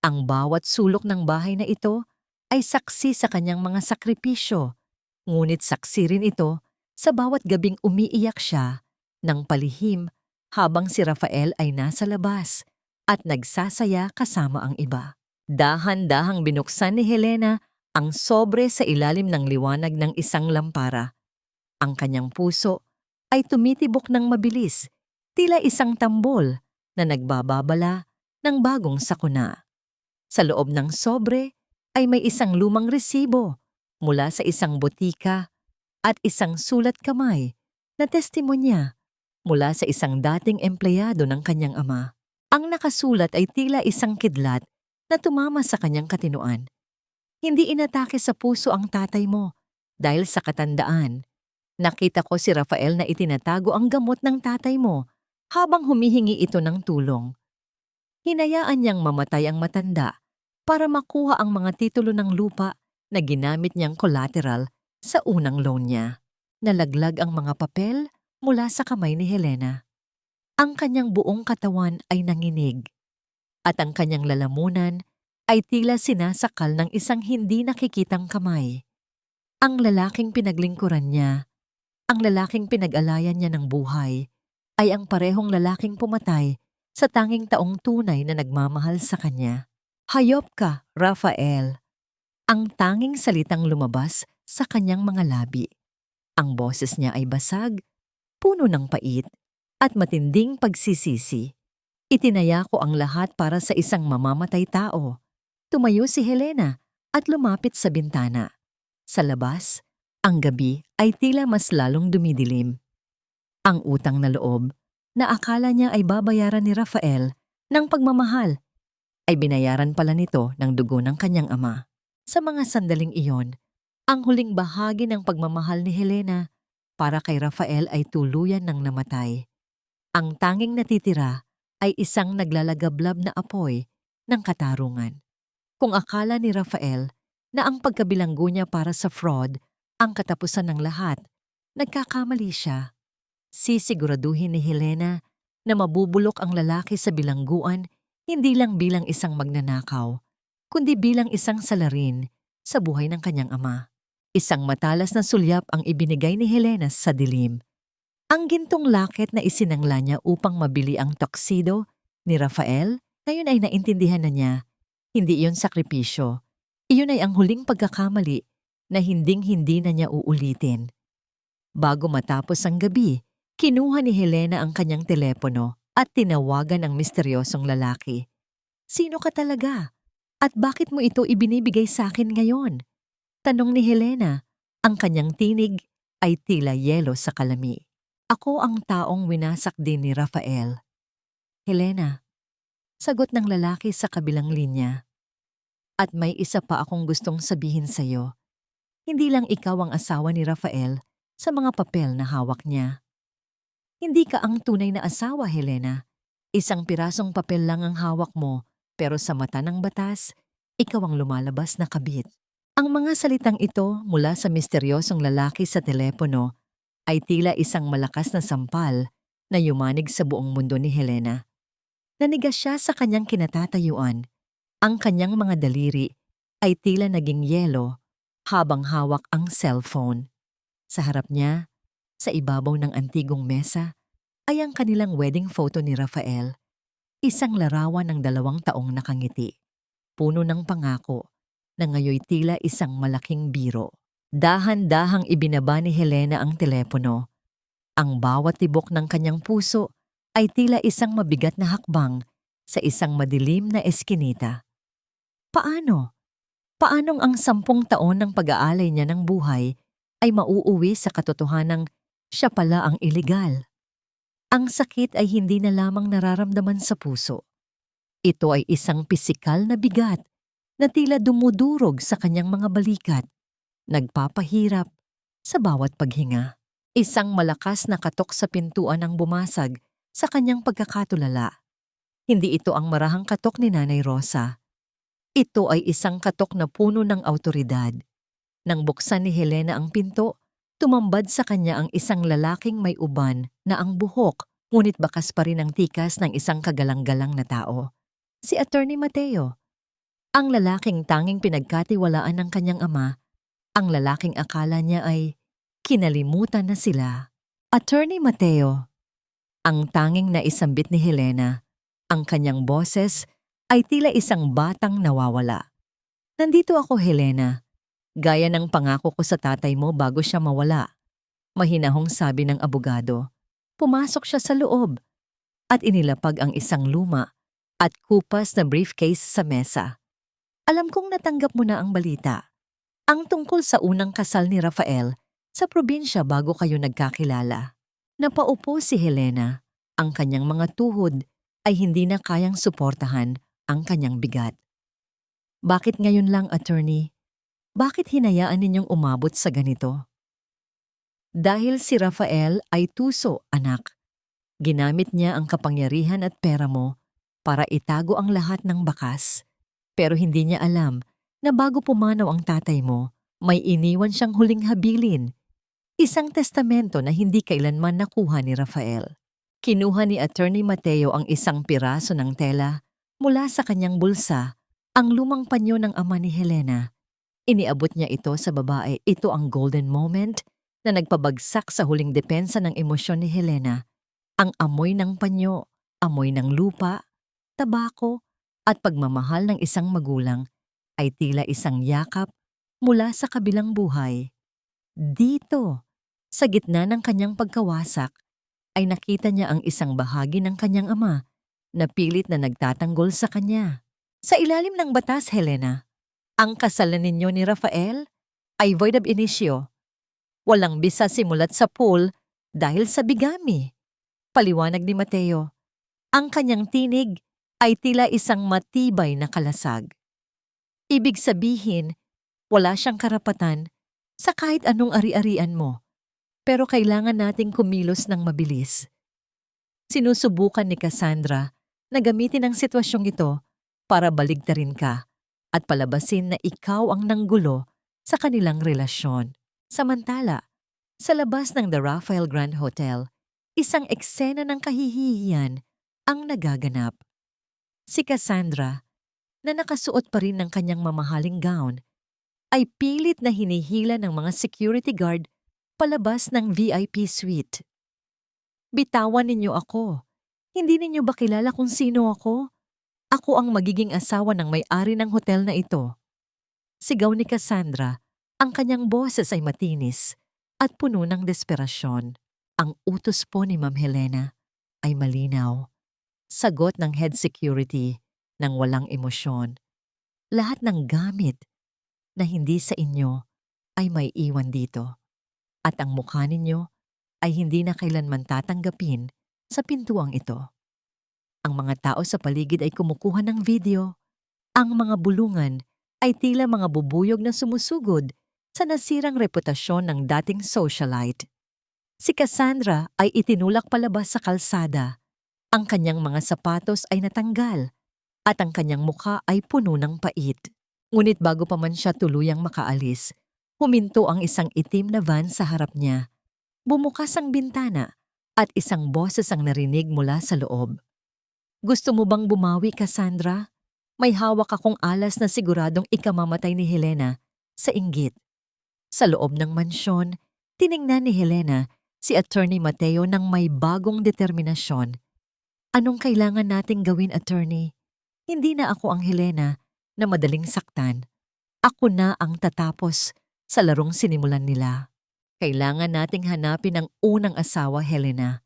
Ang bawat sulok ng bahay na ito ay saksi sa kanyang mga sakripisyo, ngunit saksi rin ito Sa bawat gabing umiiyak siya ng palihim habang si Rafael ay nasa labas at nagsasaya kasama ang iba. Dahan-dahang binuksan ni Helena ang sobre sa ilalim ng liwanag ng isang lampara. Ang kanyang puso ay tumitibok ng mabilis, tila isang tambol na nagbababala ng bagong sakuna. Sa loob ng sobre ay may isang lumang resibo mula sa isang botika at isang sulat kamay na testimonya mula sa isang dating empleyado ng kanyang ama. Ang nakasulat ay tila isang kidlat na tumama sa kanyang katinoan. Hindi inatake sa puso ang tatay mo dahil sa katandaan. Nakita ko si Rafael na itinatago ang gamot ng tatay mo habang humihingi ito ng tulong. Hinayaan niyang mamatay ang matanda para makuha ang mga titulo ng lupa na ginamit niyang collateral sa unang loan niya. Nalaglag ang mga papel mula sa kamay ni Helena. Ang kanyang buong katawan ay nanginig at ang kanyang lalamunan ay tila sinasakal ng isang hindi nakikitang kamay. Ang lalaking pinaglingkuran niya, ang lalaking pinag-alayan niya ng buhay, ay ang parehong lalaking pumatay sa tanging taong tunay na nagmamahal sa kanya. Hayop ka, Rafael. Ang tanging salitang lumabas sa kanyang mga labi. Ang boses niya ay basag, puno ng pait, at matinding pagsisisi. Itinaya ko ang lahat para sa isang mamamatay tao. Tumayo si Helena at lumapit sa bintana. Sa labas, ang gabi ay tila mas lalong dumidilim. Ang utang na loob na akala niya ay babayaran ni Rafael ng pagmamahal ay binayaran pala nito ng dugo ng kanyang ama. Sa mga sandaling iyon, ang huling bahagi ng pagmamahal ni Helena para kay Rafael ay tuluyan ng namatay. Ang tanging natitira ay isang naglalagablab na apoy ng katarungan. Kung akala ni Rafael na ang pagkabilanggo niya para sa fraud ang katapusan ng lahat, nagkakamali siya. Sisiguraduhin ni Helena na mabubulok ang lalaki sa bilangguan hindi lang bilang isang magnanakaw, kundi bilang isang salarin sa buhay ng kanyang ama. Isang matalas na sulyap ang ibinigay ni Helena sa dilim. Ang gintong laket na isinangla niya upang mabili ang tuxedo ni Rafael, ngayon ay naintindihan na niya. Hindi iyon sakripisyo. Iyon ay ang huling pagkakamali na hinding-hindi na niya uulitin. Bago matapos ang gabi, kinuha ni Helena ang kanyang telepono at tinawagan ang misteryosong lalaki. Sino ka talaga? At bakit mo ito ibinibigay sa akin ngayon? Tanong ni Helena. Ang kanyang tinig ay tila yelo sa kalami. Ako ang taong winasak din ni Rafael. Helena, sagot ng lalaki sa kabilang linya. At may isa pa akong gustong sabihin sa'yo. Hindi lang ikaw ang asawa ni Rafael sa mga papel na hawak niya. Hindi ka ang tunay na asawa, Helena. Isang pirasong papel lang ang hawak mo, pero sa mata ng batas, ikaw ang lumalabas na kabit. Ang mga salitang ito mula sa misteryosong lalaki sa telepono ay tila isang malakas na sampal na yumanig sa buong mundo ni Helena. Nanigas siya sa kanyang kinatatayuan. Ang kanyang mga daliri ay tila naging yelo habang hawak ang cellphone. Sa harap niya, sa ibabaw ng antigong mesa, ay ang kanilang wedding photo ni Rafael. Isang larawan ng 2 taong nakangiti. Puno ng pangako na ngayoy tila isang malaking biro. Dahan-dahang ibinaba ni Helena ang telepono. Ang bawat tibok ng kanyang puso ay tila isang mabigat na hakbang sa isang madilim na eskinita. Paano? Paanong ang 10 taon ng pag-aalay niya ng buhay ay mauuwi sa katotohanang siya pala ang iligal? Ang sakit ay hindi na lamang nararamdaman sa puso. Ito ay isang pisikal na bigat na tila dumudurog sa kanyang mga balikat, nagpapahirap sa bawat paghinga. Isang malakas na katok sa pintuan ang bumasag sa kanyang pagkakatulala. Hindi ito ang marahang katok ni Nanay Rosa. Ito ay isang katok na puno ng awtoridad. Nang buksan ni Helena ang pinto, tumambad sa kanya ang isang lalaking may uban na ang buhok, ngunit bakas pa rin ang tikas ng isang kagalang-galang na tao. Si Attorney Mateo. Ang lalaking tanging pinagkatiwalaan ng kanyang ama, ang lalaking akala niya ay kinalimutan na sila. Attorney Mateo, ang tanging naisambit ni Helena, ang kanyang boses ay tila isang batang nawawala. Nandito ako, Helena. Gaya ng pangako ko sa tatay mo bago siya mawala. Mahinahong sabi ng abogado. Pumasok siya sa loob at inilapag ang isang luma at kupas na briefcase sa mesa. Alam kong natanggap mo na ang balita. Ang tungkol sa unang kasal ni Rafael sa probinsya bago kayo nagkakilala. Napaupo si Helena. Ang kanyang mga tuhod ay hindi na kayang suportahan ang kanyang bigat. Bakit ngayon lang, attorney? Bakit hinayaan ninyong umabot sa ganito? Dahil si Rafael ay tuso, anak. Ginamit niya ang kapangyarihan at pera mo para itago ang lahat ng bakas. Pero hindi niya alam na bago pumanaw ang tatay mo, may iniwan siyang huling habilin. Isang testamento na hindi kailanman nakuha ni Rafael. Kinuha ni Attorney Mateo ang isang piraso ng tela mula sa kanyang bulsa, ang lumang panyo ng ama ni Helena. Iniabot niya ito sa babae. Ito ang golden moment na nagpabagsak sa huling depensa ng emosyon ni Helena. Ang amoy ng panyo, amoy ng lupa, tabako, at pagmamahal ng isang magulang ay tila isang yakap mula sa kabilang buhay. Dito, sa gitna ng kanyang pagkawasak, ay nakita niya ang isang bahagi ng kanyang ama na pilit na nagtatanggol sa kanya. Sa ilalim ng batas, Helena, ang kasalan ninyo ni Rafael ay void ab initio. Walang bisa simulat sa pool dahil sa bigami. Paliwanag ni Mateo, ang kanyang tinig ay tila isang matibay na kalasag. Ibig sabihin, wala siyang karapatan sa kahit anong ari-arian mo, pero kailangan nating kumilos ng mabilis. Sinusubukan ni Cassandra na gamitin ang sitwasyong ito para baligtarin ka at palabasin na ikaw ang nanggulo sa kanilang relasyon. Samantala, sa labas ng The Raphael Grand Hotel, isang eksena ng kahihiyan ang nagaganap. Si Cassandra, na nakasuot pa rin ng kanyang mamahaling gown, ay pilit na hinihila ng mga security guard palabas ng VIP suite. Bitawan ninyo ako. Hindi ninyo ba kilala kung sino ako? Ako ang magiging asawa ng may-ari ng hotel na ito. Sigaw ni Cassandra, ang kanyang boses ay matinis at puno ng desperasyon. Ang utos po ni Ma'am Helena ay malinaw. Sagot ng head security ng walang emosyon. Lahat ng gamit na hindi sa inyo ay may iwan dito. At ang mukha ninyo ay hindi na kailanman tatanggapin sa pintuang ito. Ang mga tao sa paligid ay kumukuha ng video. Ang mga bulungan ay tila mga bubuyog na sumusugod sa nasirang reputasyon ng dating socialite. Si Cassandra ay itinulak palabas sa kalsada. Ang kanyang mga sapatos ay natanggal at ang kanyang mukha ay puno ng pait. Ngunit bago pa man siya tuluyang makaalis, huminto ang isang itim na van sa harap niya. Bumukas ang bintana at isang boses ang narinig mula sa loob. Gusto mo bang bumawi, Cassandra? May hawak akong alas na siguradong ikamamatay ni Helena sa inggit. Sa loob ng mansyon, tiningnan ni Helena si Attorney Mateo ng may bagong determinasyon. Anong kailangan nating gawin, attorney? Hindi na ako ang Helena na madaling saktan. Ako na ang tatapos sa larong sinimulan nila. Kailangan nating hanapin ang unang asawa, Helena.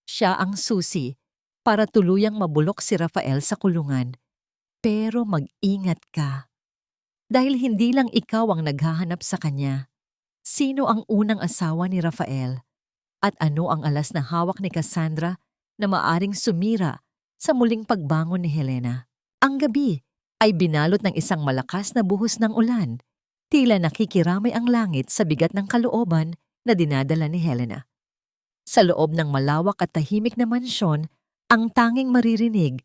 Siya ang susi para tuluyang mabulok si Rafael sa kulungan. Pero mag-ingat ka. Dahil hindi lang ikaw ang naghahanap sa kanya. Sino ang unang asawa ni Rafael? At ano ang alas na hawak ni Cassandra na maaring sumira sa muling pagbangon ni Helena? Ang gabi ay binalot ng isang malakas na buhos ng ulan. Tila nakikiramay ang langit sa bigat ng kalooban na dinadala ni Helena. Sa loob ng malawak at tahimik na mansyon, ang tanging maririnig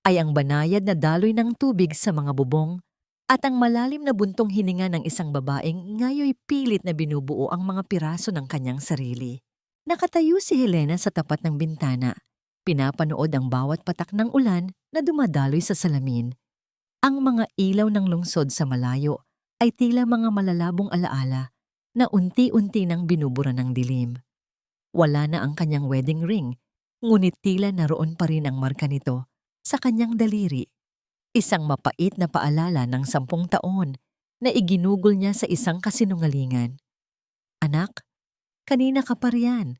ay ang banayad na daloy ng tubig sa mga bubong at ang malalim na buntong hininga ng isang babaeng ngayoy pilit na binubuo ang mga piraso ng kanyang sarili. Nakatayo si Helena sa tapat ng bintana. Pinapanood ang bawat patak ng ulan na dumadaloy sa salamin. Ang mga ilaw ng lungsod sa malayo ay tila mga malalabong alaala na unti-unti nang binubura ng dilim. Wala na ang kanyang wedding ring, ngunit tila naroon pa rin ang marka nito sa kanyang daliri. Isang mapait na paalala ng 10 taon na iginugol niya sa isang kasinungalingan. Anak, kanina ka pa riyan.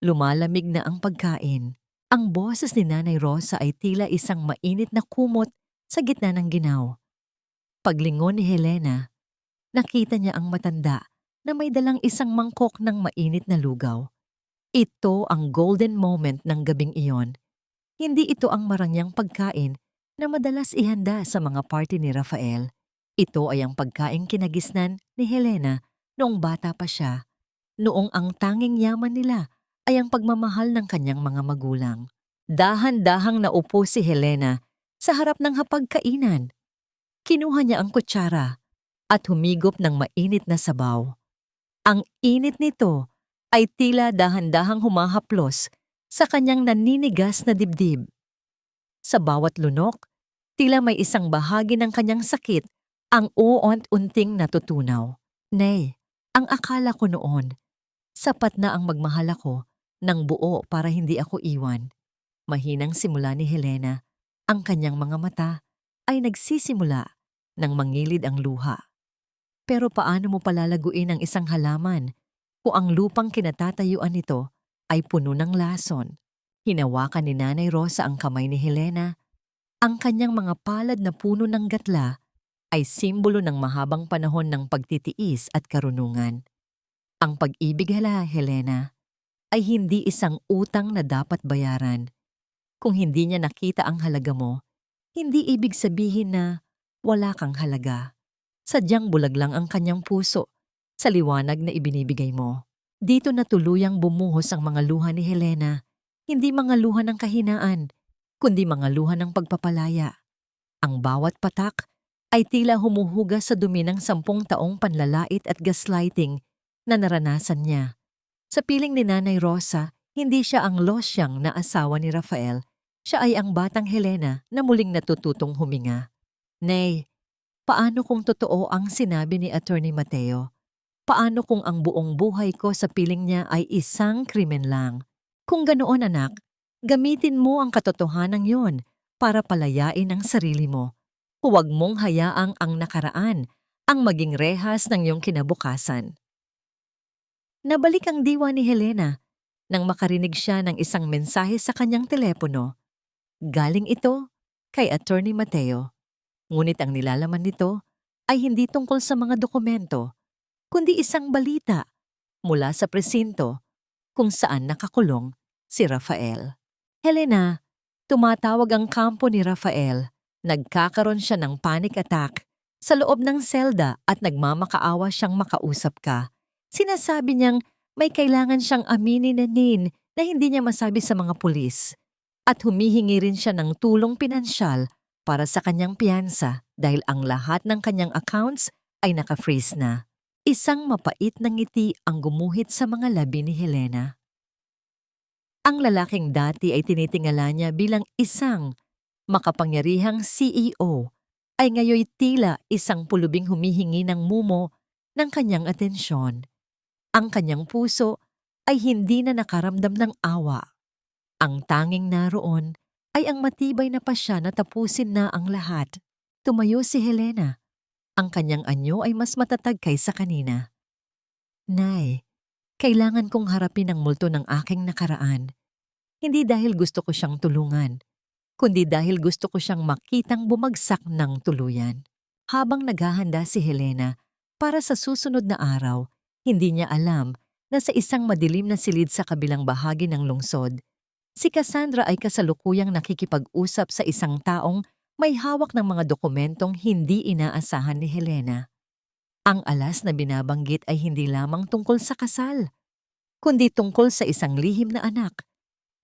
Lumalamig na ang pagkain. Ang boses ni Nanay Rosa ay tila isang mainit na kumot sa gitna ng ginaw. Paglingon ni Helena, nakita niya ang matanda na may dalang isang mangkok ng mainit na lugaw. Ito ang golden moment ng gabing iyon. Hindi ito ang marangyang pagkain na madalas ihanda sa mga party ni Rafael. Ito ay ang pagkaing kinagisnan ni Helena noong bata pa siya, noong ang tanging yaman nila ay ang pagmamahal ng kanyang mga magulang. Dahan-dahang naupo si Helena sa harap ng hapagkainan. Kinuha niya ang kutsara at humigop ng mainit na sabaw. Ang init nito ay tila dahan-dahang humahaplos sa kanyang naninigas na dibdib. Sa bawat lunok, tila may isang bahagi ng kanyang sakit ang uont-unting natutunaw. Nay, ang akala ko noon, sapat na ang magmahal ako ng buo para hindi ako iwan. Mahinang simula ni Helena, ang kanyang mga mata ay nagsisimula nang mangilid ang luha. Pero paano mo palalaguin ang isang halaman kung ang lupang kinatatayuan nito ay puno ng lason? Hinawakan ni Nanay Rosa ang kamay ni Helena. Ang kanyang mga palad na puno ng gatla ay simbolo ng mahabang panahon ng pagtitiis at karunungan. Ang pag-ibig, Helena, ay hindi isang utang na dapat bayaran. Kung hindi niya nakita ang halaga mo, hindi ibig sabihin na wala kang halaga. Sadyang bulag lang ang kanyang puso sa liwanag na ibinibigay mo. Dito na tuluyang bumuhos ang mga luha ni Helena, hindi mga luha ng kahinaan, kundi mga luha ng pagpapalaya. Ang bawat patak ay tila humuhugas sa dumi ng 10 taong panlalait at gaslighting na naranasan niya. Sa piling ni Nanay Rosa, hindi siya ang losyang na asawa ni Rafael. Siya ay ang batang Helena na muling natututong huminga. Nay, paano kung totoo ang sinabi ni Attorney Mateo? Paano kung ang buong buhay ko sa piling niya ay isang krimen lang? Kung ganoon, anak, gamitin mo ang katotohanan yon para palayain ang sarili mo. Huwag mong hayaang ang nakaraan ang maging rehas ng iyong kinabukasan. Nabalik ang diwa ni Helena nang makarinig siya ng isang mensahe sa kanyang telepono. Galing ito kay Attorney Mateo. Ngunit ang nilalaman nito ay hindi tungkol sa mga dokumento, kundi isang balita mula sa presinto kung saan nakakulong si Rafael. Helena, tumatawag ang kampo ni Rafael. Nagkakaroon siya ng panic attack sa loob ng selda at nagmamakaawa siyang makausap ka. Sinasabi niyang may kailangan siyang aminin na hindi niya masabi sa mga pulis. At humihingi rin siya ng tulong pinansyal para sa kanyang piyansa dahil ang lahat ng kanyang accounts ay naka-freeze na. Isang mapait na ngiti ang gumuhit sa mga labi ni Helena. Ang lalaking dati ay tinitingala niya bilang isang makapangyarihang CEO ay ngayoy tila isang pulubing humihingi ng mumo ng kanyang atensyon. Ang kanyang puso ay hindi na nakaramdam ng awa. Ang tanging naroon ay ang matibay na pasya na tapusin na ang lahat. Tumayo si Helena. Ang kanyang anyo ay mas matatag kaysa kanina. Nay, kailangan kong harapin ang multo ng aking nakaraan. Hindi dahil gusto ko siyang tulungan, kundi dahil gusto ko siyang makitang bumagsak ng tuluyan. Habang naghahanda si Helena para sa susunod na araw, hindi niya alam na sa isang madilim na silid sa kabilang bahagi ng lungsod, si Cassandra ay kasalukuyang nakikipag-usap sa isang taong may hawak ng mga dokumentong hindi inaasahan ni Helena. Ang alas na binabanggit ay hindi lamang tungkol sa kasal, kundi tungkol sa isang lihim na anak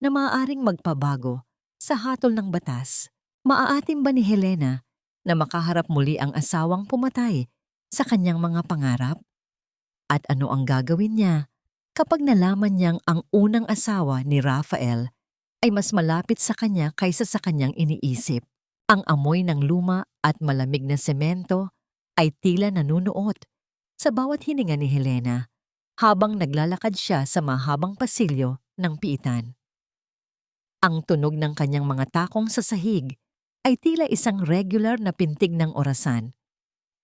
na maaaring magpabago sa hatol ng batas. Maaatim ba ni Helena na makaharap muli ang asawang pumatay sa kanyang mga pangarap? At ano ang gagawin niya kapag nalaman niyang ang unang asawa ni Rafael ay mas malapit sa kanya kaysa sa kanyang iniisip? Ang amoy ng luma at malamig na semento ay tila nanunuot sa bawat hininga ni Helena habang naglalakad siya sa mahabang pasilyo ng piitan. Ang tunog ng kanyang mga takong sa sahig ay tila isang regular na pintig ng orasan.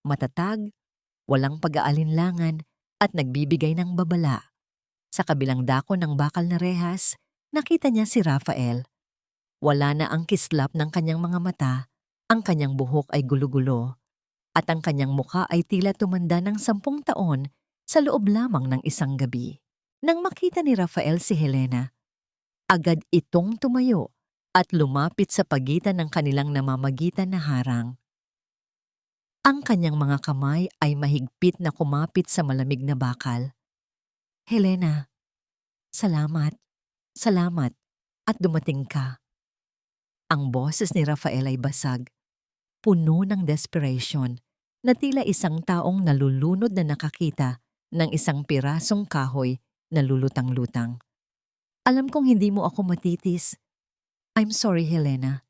Matatag, walang pag-aalinlangan at nagbibigay ng babala. Sa kabilang dako ng bakal na rehas, nakita niya si Rafael. Wala na ang kislap ng kanyang mga mata, ang kanyang buhok ay gulo-gulo, at ang kanyang mukha ay tila tumanda ng 10 taon sa loob lamang ng isang gabi. Nang makita ni Rafael si Helena, agad itong tumayo at lumapit sa pagitan ng kanilang namamagitan na harang. Ang kanyang mga kamay ay mahigpit na kumapit sa malamig na bakal. Helena, salamat, salamat, at dumating ka. Ang boses ni Rafael ay basag, puno ng desperation, na tila isang taong nalulunod na nakakita ng isang pirasong kahoy na lulutang-lutang. Alam kong hindi mo ako matitis. I'm sorry, Helena.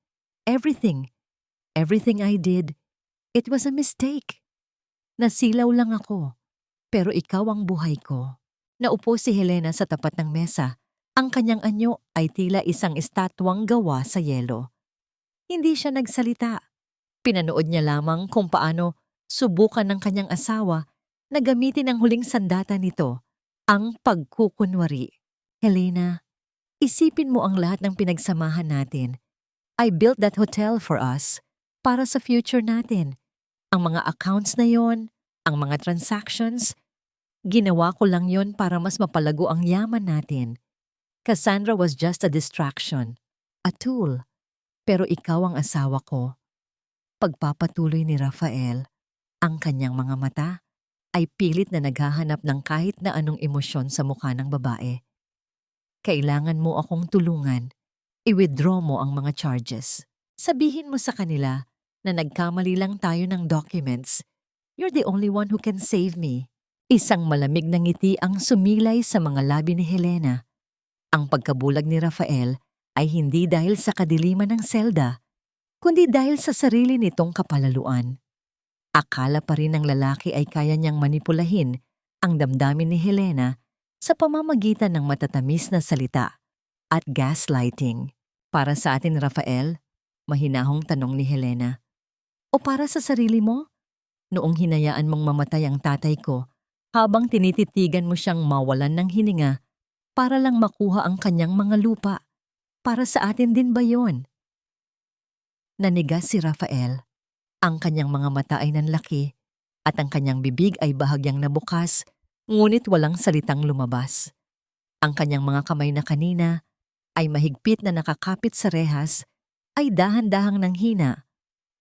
Everything I did, it was a mistake. Nasilaw lang ako, pero ikaw ang buhay ko. Naupo si Helena sa tapat ng mesa. Ang kanyang anyo ay tila isang estatwang gawa sa yelo. Hindi siya nagsalita. Pinanood niya lamang kung paano subukan ng kanyang asawa na gamitin ang huling sandata nito, ang pagkukunwari. Helena, isipin mo ang lahat ng pinagsamahan natin. I built that hotel for us, para sa future natin. Ang mga accounts na yon, ang mga transactions, ginawa ko lang yon para mas mapalago ang yaman natin. Cassandra was just a distraction, a tool. Pero ikaw ang asawa ko. Pagpapatuloy ni Rafael, ang kanyang mga mata ay pilit na naghahanap ng kahit na anong emosyon sa mukha ng babae. Kailangan mo akong tulungan. I-withdraw mo ang mga charges. Sabihin mo sa kanila na nagkamali lang tayo ng documents. You're the only one who can save me. Isang malamig na ngiti ang sumilay sa mga labi ni Helena. Ang pagkabulag ni Rafael ay hindi dahil sa kadiliman ng selda, kundi dahil sa sarili nitong kapalaluan. Akala pa rin ng lalaki ay kaya niyang manipulahin ang damdamin ni Helena sa pamamagitan ng matatamis na salita at gaslighting. Para sa atin, Rafael, mahinahong tanong ni Helena. O para sa sarili mo? Noong hinayaan mong mamatay ang tatay ko, habang tinititigan mo siyang mawalan ng hininga para lang makuha ang kanyang mga lupa, para sa atin din ba yon? Nanigas si Rafael. Ang kanyang mga mata ay nanlaki at ang kanyang bibig ay bahagyang nabukas, ngunit walang salitang lumabas. Ang kanyang mga kamay na kanina ay mahigpit na nakakapit sa rehas ay dahan-dahang nanghina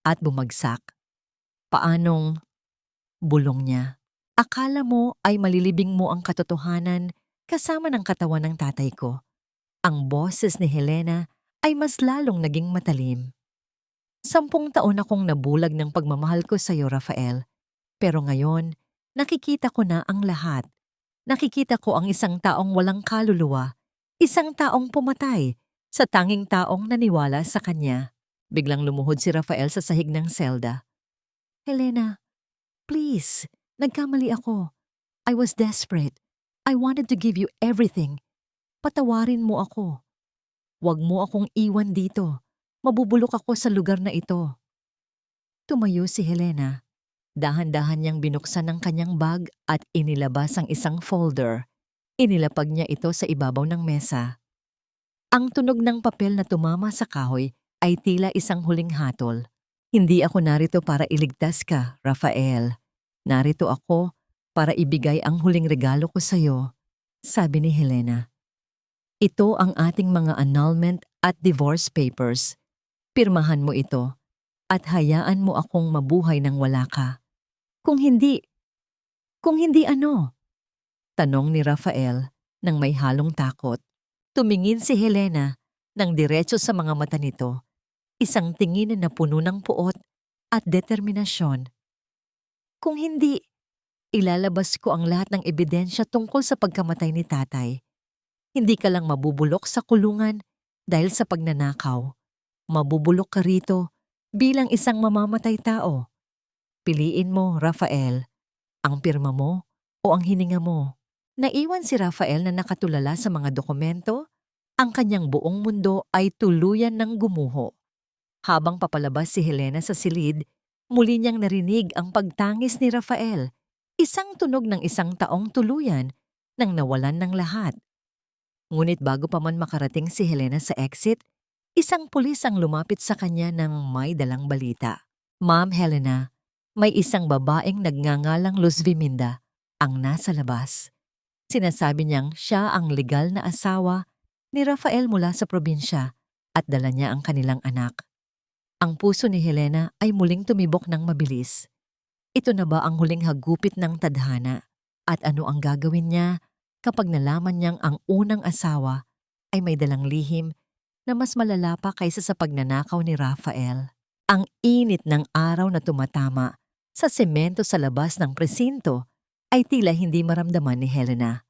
at bumagsak. Paanong bulong niya? Akala mo ay malilibing mo ang katotohanan kasama ng katawan ng tatay ko. Ang boses ni Helena ay mas lalong naging matalim. 10 taon akong nabulag ng pagmamahal ko sa iyo, Rafael. Pero ngayon, nakikita ko na ang lahat. Nakikita ko ang isang taong walang kaluluwa, isang taong pumatay sa tanging taong naniwala sa kanya. Biglang lumuhod si Rafael sa sahig ng selda. Helena, please, nagkamali ako. I was desperate. I wanted to give you everything. Patawarin mo ako. Huwag mo akong iwan dito. Mabubulok ako sa lugar na ito. Tumayo si Helena. Dahan-dahan niyang binuksan ang kanyang bag at inilabas ang isang folder. Inilapag niya ito sa ibabaw ng mesa. Ang tunog ng papel na tumama sa kahoy ay tila isang huling hatol. Hindi ako narito para iligtas ka, Rafael. Narito ako para ibigay ang huling regalo ko sa iyo, sabi ni Helena. Ito ang ating mga annulment at divorce papers. Pirmahan mo ito at hayaan mo akong mabuhay nang wala ka. Kung hindi ano? Tanong ni Rafael nang may halong takot. Tumingin si Helena nang diretso sa mga mata nito, isang tingin na puno ng puot at determinasyon. Kung hindi, ilalabas ko ang lahat ng ebidensya tungkol sa pagkamatay ni tatay. Hindi ka lang mabubulok sa kulungan dahil sa pagnanakaw. Mabubulok ka rito bilang isang mamamatay tao. Piliin mo, Rafael. Ang pirma mo o ang hininga mo? Naiwan si Rafael na nakatulala sa mga dokumento. Ang kanyang buong mundo ay tuluyan ng gumuho. Habang papalabas si Helena sa silid, muli niyang narinig ang pagtangis ni Rafael. Isang tunog ng isang taong tuluyan nang nawalan ng lahat. Ngunit bago pa man makarating si Helena sa exit, isang pulis ang lumapit sa kanya ng may dalang balita. Ma'am Helena, may isang babaeng nagngangalang Luz Viminda ang nasa labas. Sinasabi niyang siya ang legal na asawa ni Rafael mula sa probinsya at dala niya ang kanilang anak. Ang puso ni Helena ay muling tumibok ng mabilis. Ito na ba ang huling hagupit ng tadhana? At ano ang gagawin niya kapag nalaman niyang ang unang asawa ay may dalang lihim na mas malala pa kaysa sa pagnanakaw ni Rafael? Ang init ng araw na tumatama sa semento sa labas ng presinto ay tila hindi maramdaman ni Helena.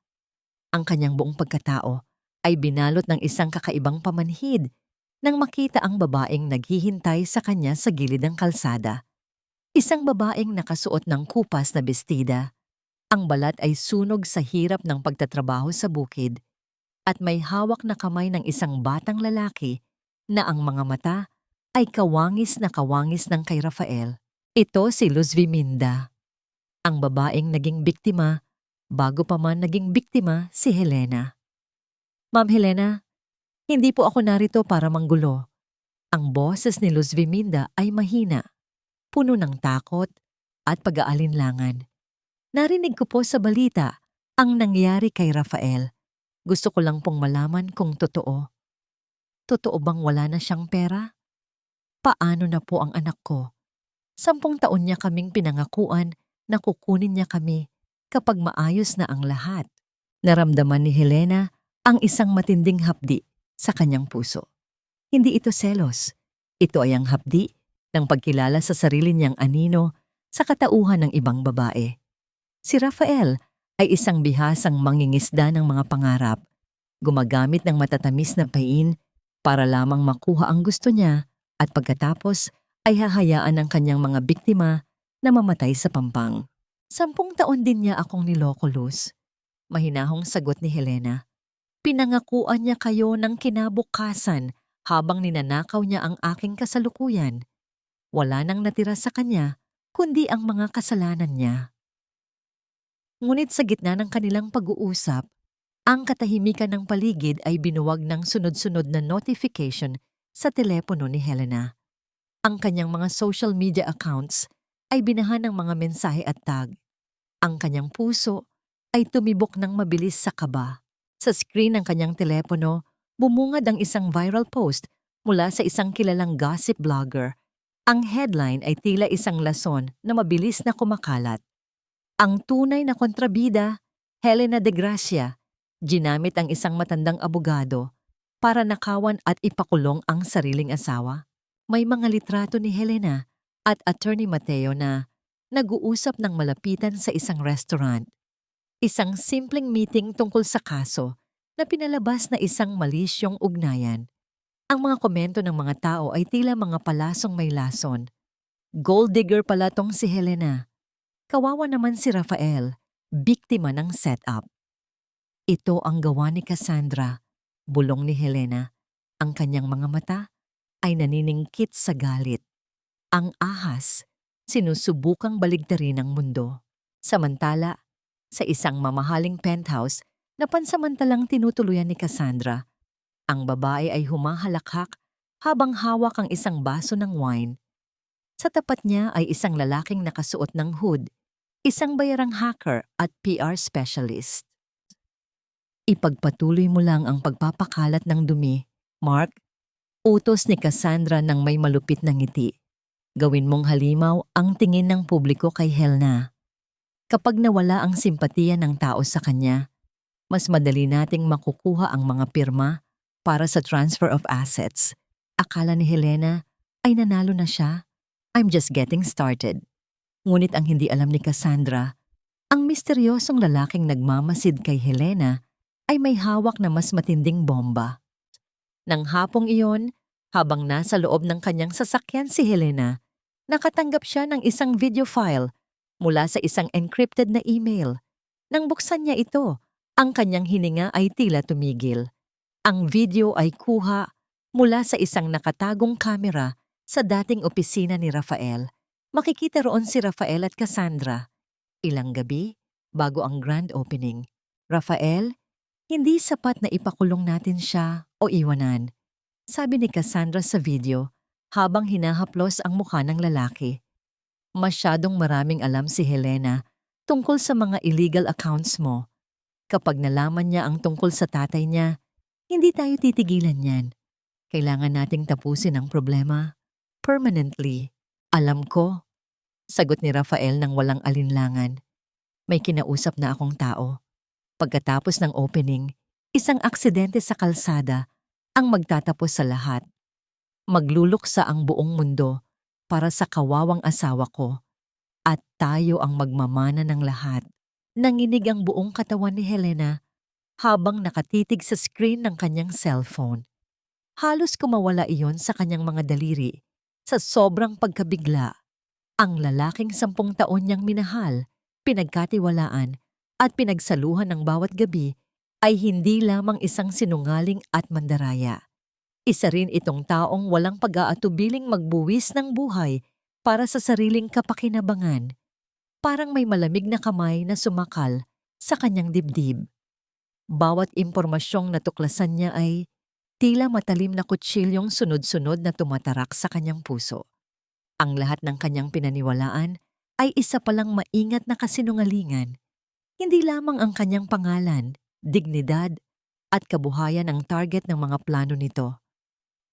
Ang kanyang buong pagkatao ay binalot ng isang kakaibang pamanhid nang makita ang babaeng naghihintay sa kanya sa gilid ng kalsada. Isang babaeng nakasuot ng kupas na bestida. Ang balat ay sunog sa hirap ng pagtatrabaho sa bukid at may hawak na kamay ng isang batang lalaki na ang mga mata ay kawangis na kawangis ng kay Rafael. Ito si Luz Viminda, ang babaeng naging biktima bago pa man naging biktima si Helena. Ma'am Helena, hindi po ako narito para manggulo. Ang boses ni Luz Viminda ay mahina, puno ng takot at pag-aalinlangan. Narinig ko po sa balita ang nangyari kay Rafael. Gusto ko lang pong malaman kung totoo. Totoo bang wala na siyang pera? Paano na po ang anak ko? 10 taon niya kaming pinangakuan na kukunin niya kami kapag maayos na ang lahat. Naramdaman ni Helena ang isang matinding hapdi sa kanyang puso. Hindi ito selos. Ito ay ang hapdi ng pagkilala sa sarili niyang anino sa katauhan ng ibang babae. Si Rafael ay isang bihasang mangingisda ng mga pangarap, gumagamit ng matatamis na pain para lamang makuha ang gusto niya at pagkatapos ay hahayaan ng kanyang mga biktima na mamatay sa pampang. 10 taon din niya akong niloko, Luz. Mahinahong sagot ni Helena. Pinangakuan niya kayo ng kinabukasan habang ninanakaw niya ang aking kasalukuyan. Wala nang natira sa kanya kundi ang mga kasalanan niya. Ngunit sa gitna ng kanilang pag-uusap, ang katahimikan ng paligid ay binuwag ng sunod-sunod na notification sa telepono ni Helena. Ang kanyang mga social media accounts ay binahan ng mga mensahe at tag. Ang kanyang puso ay tumibok ng mabilis sa kaba. Sa screen ng kanyang telepono, bumungad ang isang viral post mula sa isang kilalang gossip blogger. Ang headline ay tila isang lason na mabilis na kumakalat. Ang tunay na kontrabida, Helena de Gracia, ginamit ang isang matandang abogado para nakawan at ipakulong ang sariling asawa. May mga litrato ni Helena at Attorney Mateo na nag-uusap ng malapitan sa isang restaurant. Isang simpleng meeting tungkol sa kaso na pinalabas na isang malisyong ugnayan. Ang mga komento ng mga tao ay tila mga palasong may lason. Gold digger pala tong si Helena. Kawawa naman si Rafael, biktima ng setup. Ito ang gawa ni Cassandra, bulong ni Helena. Ang kanyang mga mata ay naniningkit sa galit. Ang ahas, sinusubukang baligtarin ang mundo. Samantala, sa isang mamahaling penthouse na pansamantalang tinutuluyan ni Cassandra, ang babae ay humahalakhak habang hawak ang isang baso ng wine. Sa tapat niya ay isang lalaking nakasuot ng hood, isang bayarang hacker at PR specialist. Ipagpatuloy mo lang ang pagpapakalat ng dumi, Mark. Utos ni Cassandra ng may malupit na ngiti. Gawin mong halimaw ang tingin ng publiko kay Helena. Kapag nawala ang simpatiya ng tao sa kanya, mas madali nating makukuha ang mga pirma para sa transfer of assets. Akala ni Helena ay nanalo na siya. I'm just getting started. Ngunit ang hindi alam ni Cassandra, ang misteryosong lalaking nagmamasid kay Helena ay may hawak na mas matinding bomba. Nang hapong iyon, habang nasa loob ng kanyang sasakyan si Helena, nakatanggap siya ng isang video file mula sa isang encrypted na email. Nang buksan niya ito, ang kanyang hininga ay tila tumigil. Ang video ay kuha mula sa isang nakatagong kamera sa dating opisina ni Rafael. Makikita roon si Rafael at Cassandra. Ilang gabi bago ang grand opening. Rafael, hindi sapat na ipakulong natin siya o iwanan, sabi ni Cassandra sa video habang hinahaplos ang mukha ng lalaki. Masyadong maraming alam si Helena tungkol sa mga illegal accounts mo. Kapag nalaman niya ang tungkol sa tatay niya, hindi tayo titigilan yan. Kailangan nating tapusin ang problema permanently. Alam ko, sagot ni Rafael ng walang alinlangan. May kinausap na akong tao. Pagkatapos ng opening, isang aksidente sa kalsada ang magtatapos sa lahat. Magluluksa ang buong mundo para sa kawawang asawa ko at tayo ang magmamana ng lahat. Nanginig ang buong katawan ni Helena habang nakatitig sa screen ng kanyang cellphone. Halos kumawala iyon sa kanyang mga daliri sa sobrang pagkabigla. Ang lalaking 10 taon niyang minahal, pinagkatiwalaan at pinagsaluhan ng bawat gabi ay hindi lamang isang sinungaling at mandaraya. Isa rin itong taong walang pag-aatubiling magbuwis ng buhay para sa sariling kapakinabangan. Parang may malamig na kamay na sumakal sa kanyang dibdib. Bawat impormasyong natuklasan niya ay tila matalim na kutsilyong sunod-sunod na tumatarak sa kanyang puso. Ang lahat ng kanyang pinaniwalaan ay isa palang maingat na kasinungalingan. Hindi lamang ang kanyang pangalan, dignidad at kabuhayan ang target ng mga plano nito.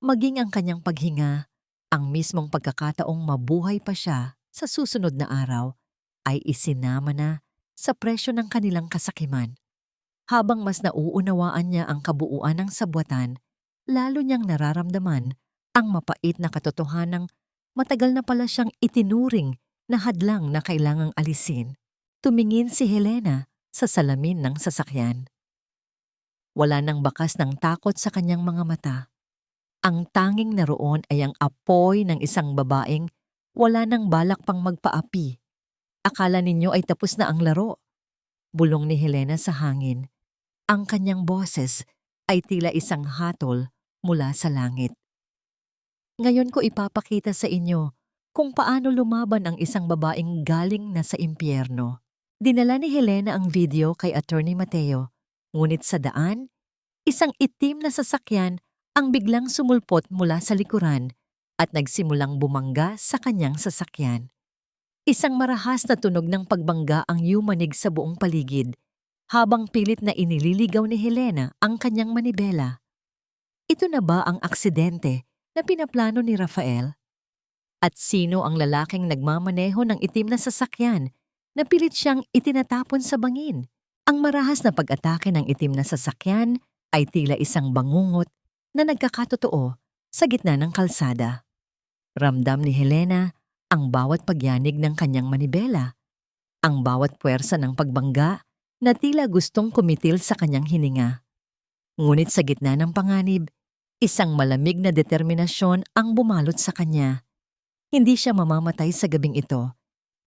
Maging ang kanyang paghinga, ang mismong pagkakataong mabuhay pa siya sa susunod na araw ay isinama na sa presyo ng kanilang kasakiman. Habang mas nauunawaan niya ang kabuuan ng sabwatan, lalo niyang nararamdaman ang mapait na katotohanang matagal na pala siyang itinuring na hadlang na kailangang alisin. Tumingin si Helena sa salamin ng sasakyan. Wala nang bakas ng takot sa kanyang mga mata. Ang tanging naroon ay ang apoy ng isang babaeng wala nang balak pang magpaapi. Akala ninyo ay tapos na ang laro. Bulong ni Helena sa hangin. Ang kanyang boses ay tila isang hatol mula sa langit. Ngayon ko ipapakita sa inyo kung paano lumaban ang isang babaeng galing na sa impyerno. Dinala ni Helena ang video kay Attorney Mateo, ngunit sa daan, isang itim na sasakyan ang biglang sumulpot mula sa likuran at nagsimulang bumangga sa kanyang sasakyan. Isang marahas na tunog ng pagbangga ang yumanig sa buong paligid habang pilit na inililigaw ni Helena ang kanyang manibela. Ito na ba ang aksidente na pinaplano ni Rafael? At sino ang lalaking nagmamaneho ng itim na sasakyan na pilit siyang itinatapon sa bangin? Ang marahas na pag-atake ng itim na sasakyan ay tila isang bangungot na nagkakatotoo sa gitna ng kalsada. Ramdam ni Helena ang bawat pagyanig ng kanyang manibela, ang bawat puwersa ng pagbangga na tila gustong kumitil sa kanyang hininga. Ngunit sa gitna ng panganib, isang malamig na determinasyon ang bumalot sa kanya. Hindi siya mamamatay sa gabing ito.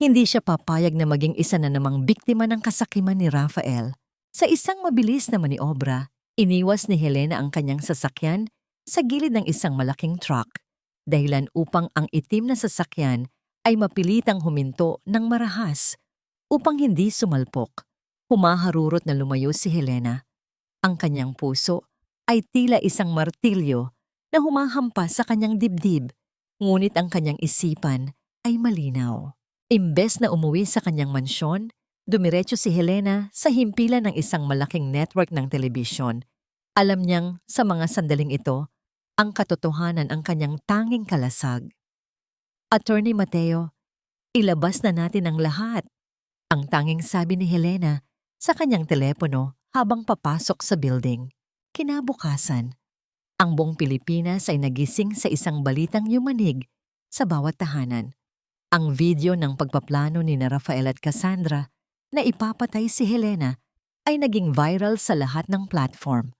Hindi siya papayag na maging isa na namang biktima ng kasakiman ni Rafael. Sa isang mabilis na maniobra, iniwas ni Helena ang kanyang sasakyan sa gilid ng isang malaking truck, dahilan upang ang itim na sasakyan ay mapilitang huminto ng marahas upang hindi sumalpok. Humaharurot na lumayo si Helena. Ang kanyang puso ay tila isang martilyo na humahampas sa kanyang dibdib, ngunit ang kanyang isipan ay malinaw. Imbes na umuwi sa kanyang mansyon, dumiretso si Helena sa himpilan ng isang malaking network ng telebisyon. Alam niyang sa mga sandaling ito, ang katotohanan ang kanyang tanging kalasag. Attorney Mateo, ilabas na natin ang lahat. Ang tanging sabi ni Helena sa kanyang telepono habang papasok sa building. Kinabukasan, ang buong Pilipinas ay nagising sa isang balitang yumanig sa bawat tahanan. Ang video ng pagpaplano ni Rafael at Cassandra na ipapatay si Helena ay naging viral sa lahat ng platform.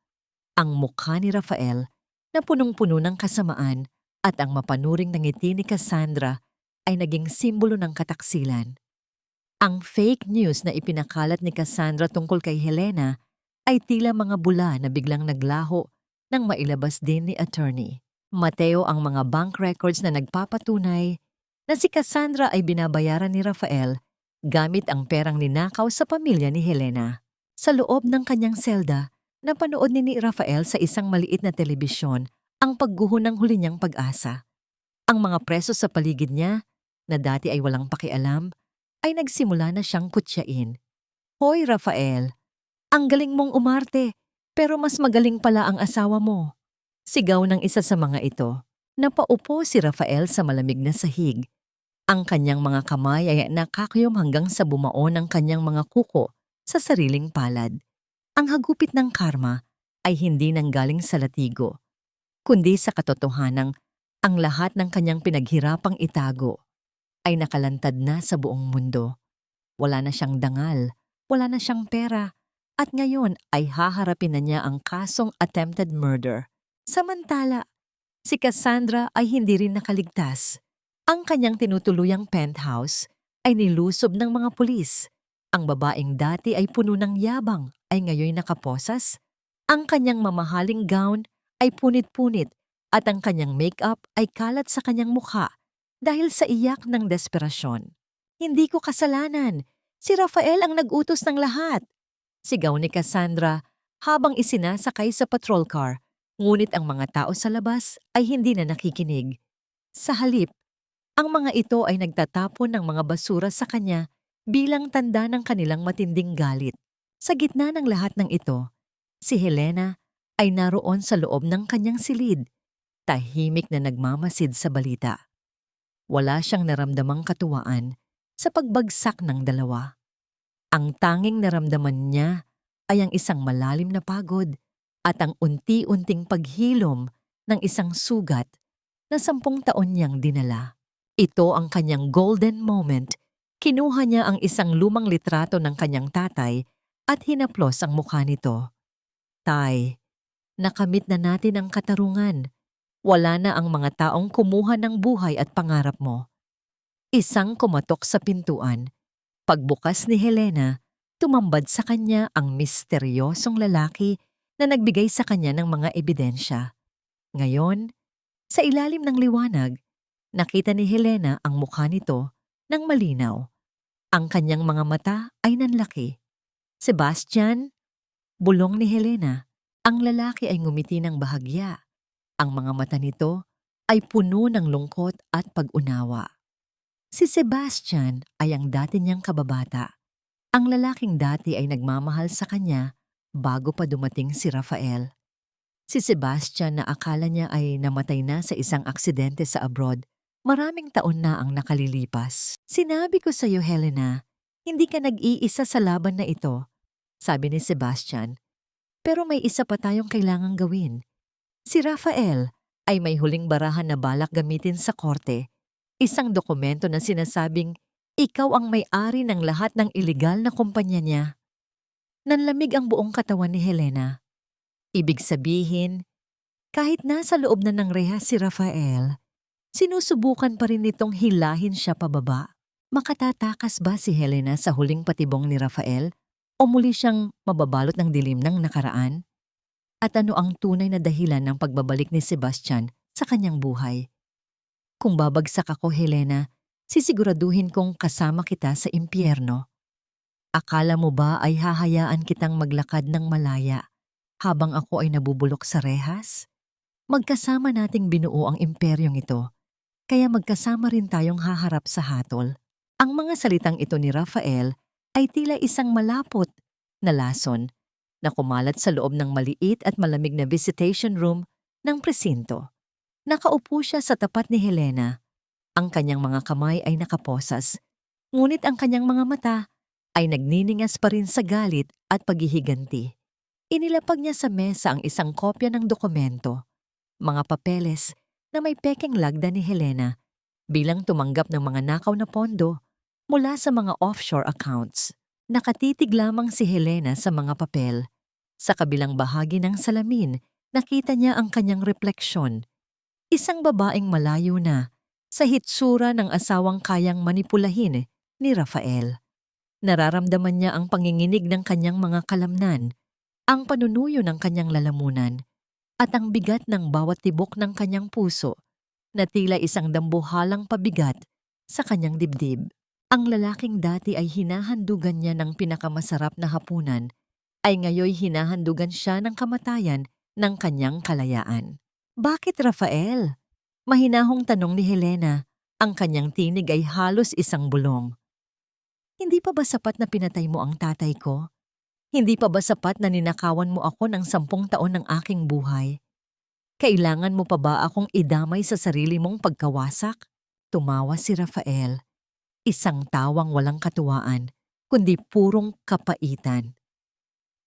Ang mukha ni Rafael na punong-puno ng kasamaan at ang mapanuring na ngiti ni Cassandra ay naging simbolo ng kataksilan. Ang fake news na ipinakalat ni Cassandra tungkol kay Helena ay tila mga bula na biglang naglaho nang mailabas din ni attorney Mateo ang mga bank records na nagpapatunay na si Cassandra ay binabayaran ni Rafael gamit ang perang ninakaw sa pamilya ni Helena. Sa loob ng kanyang selda, napanood ni Rafael sa isang maliit na telebisyon ang pagguho ng huli niyang pag-asa. Ang mga preso sa paligid niya, na dati ay walang pakialam, ay nagsimula na siyang kutyain. "Hoy Rafael, ang galing mong umarte, pero mas magaling pala ang asawa mo." Sigaw ng isa sa mga ito. Napaupo si Rafael sa malamig na sahig. Ang kanyang mga kamay ay nakakayom hanggang sa bumao ng kanyang mga kuko sa sariling palad. Ang hagupit ng karma ay hindi nanggaling sa latigo, kundi sa katotohanang ang lahat ng kanyang pinaghirapang itago ay nakalantad na sa buong mundo. Wala na siyang dangal, wala na siyang pera, at ngayon ay haharapin na niya ang kasong attempted murder. Samantala, si Cassandra ay hindi rin nakaligtas. Ang kanyang tinutuluyang penthouse ay nilusob ng mga pulis. Ang babaeng dati ay puno ng yabang ay ngayon nakaposas. Ang kanyang mamahaling gown ay punit-punit at ang kanyang makeup ay kalat sa kanyang mukha dahil sa iyak ng desperasyon. "Hindi ko kasalanan. Si Rafael ang nag-utos ng lahat." Sigaw ni Cassandra habang isinasakay sa patrol car, ngunit ang mga tao sa labas ay hindi na nakikinig. Sa halip, ang mga ito ay nagtatapon ng mga basura sa kanya bilang tanda ng kanilang matinding galit. Sa gitna ng lahat ng ito, si Helena ay naroon sa loob ng kanyang silid, tahimik na nagmamasid sa balita. Wala siyang naramdamang katuwaan sa pagbagsak ng dalawa. Ang tanging naramdaman niya ay ang isang malalim na pagod at ang unti-unting paghilom ng isang sugat na 10 taon niyang dinala. Ito ang kanyang golden moment. Kinuha niya ang isang lumang litrato ng kanyang tatay at hinaplos ang mukha nito. "Tay, nakamit na natin ang katarungan. Wala na ang mga taong kumuha ng buhay at pangarap mo." Isang kumatok sa pintuan. Pagbukas ni Helena, tumambad sa kanya ang misteryosong lalaki na nagbigay sa kanya ng mga ebidensya. Ngayon, sa ilalim ng liwanag, nakita ni Helena ang mukha nito ng malinaw. Ang kanyang mga mata ay nanlaki. "Sebastian?" Bulong ni Helena. Ang lalaki ay ngumiti ng bahagya. Ang mga mata nito ay puno ng lungkot at pag-unawa. Si Sebastian ay ang dati niyang kababata. Ang lalaking dati ay nagmamahal sa kanya bago pa dumating si Rafael. Si Sebastian na akala niya ay namatay na sa isang aksidente sa abroad, maraming taon na ang nakalilipas. "Sinabi ko sa iyo, Helena, hindi ka nag-iisa sa laban na ito," sabi ni Sebastian. "Pero may isa pa tayong kailangang gawin. Si Rafael ay may huling barahan na balak gamitin sa korte, isang dokumento na sinasabing ikaw ang may-ari ng lahat ng ilegal na kumpanya niya." Nanlamig ang buong katawan ni Helena. Ibig sabihin, kahit nasa loob na ng rehas si Rafael, sinusubukan pa rin nitong hilahin siya pababa. Makatatakas ba si Helena sa huling patibong ni Rafael o muli siyang mababalot ng dilim ng nakaraan? At ano ang tunay na dahilan ng pagbabalik ni Sebastian sa kanyang buhay? "Kung babagsak ako, Helena, sisiguraduhin kong kasama kita sa impyerno. Akala mo ba ay hahayaan kitang maglakad ng malaya habang ako ay nabubulok sa rehas? Magkasama nating binuo ang imperyong ito, kaya magkasama rin tayong haharap sa hatol." Ang mga salitang ito ni Rafael ay tila isang malapot na lason na kumalat sa loob ng maliit at malamig na visitation room ng presinto. Nakaupo siya sa tapat ni Helena. Ang kanyang mga kamay ay nakaposas, ngunit ang kanyang mga mata ay nagniningas pa rin sa galit at paghihiganti. Inilapag niya sa mesa ang isang kopya ng dokumento, mga papeles na may pekeng lagda ni Helena bilang tumanggap ng mga nakaw na pondo mula sa mga offshore accounts. Nakatitig lamang si Helena sa mga papel. Sa kabilang bahagi ng salamin, nakita niya ang kanyang refleksyon. Isang babaeng malayo na, sa hitsura ng asawang kayang manipulahin ni Rafael. Nararamdaman niya ang panginginig ng kanyang mga kalamnan, ang panunuyo ng kanyang lalamunan, at ang bigat ng bawat tibok ng kanyang puso na tila isang dambuhalang pabigat sa kanyang dibdib. Ang lalaking dati ay hinahandugan niya ng pinakamasarap na hapunan, ay ngayoy hinahandugan siya ng kamatayan ng kanyang kalayaan. Bakit, Rafael? Mahinahong tanong ni Helena. Ang kanyang tinig ay halos isang bulong. Hindi pa ba sapat na pinatay mo ang tatay ko? Hindi pa ba sapat na ninakawan mo ako ng 10 taon ng aking buhay? Kailangan mo pa ba akong idamay sa sarili mong pagkawasak? Tumawa si Rafael. Isang tawang walang katuwaan, kundi purong kapaitan.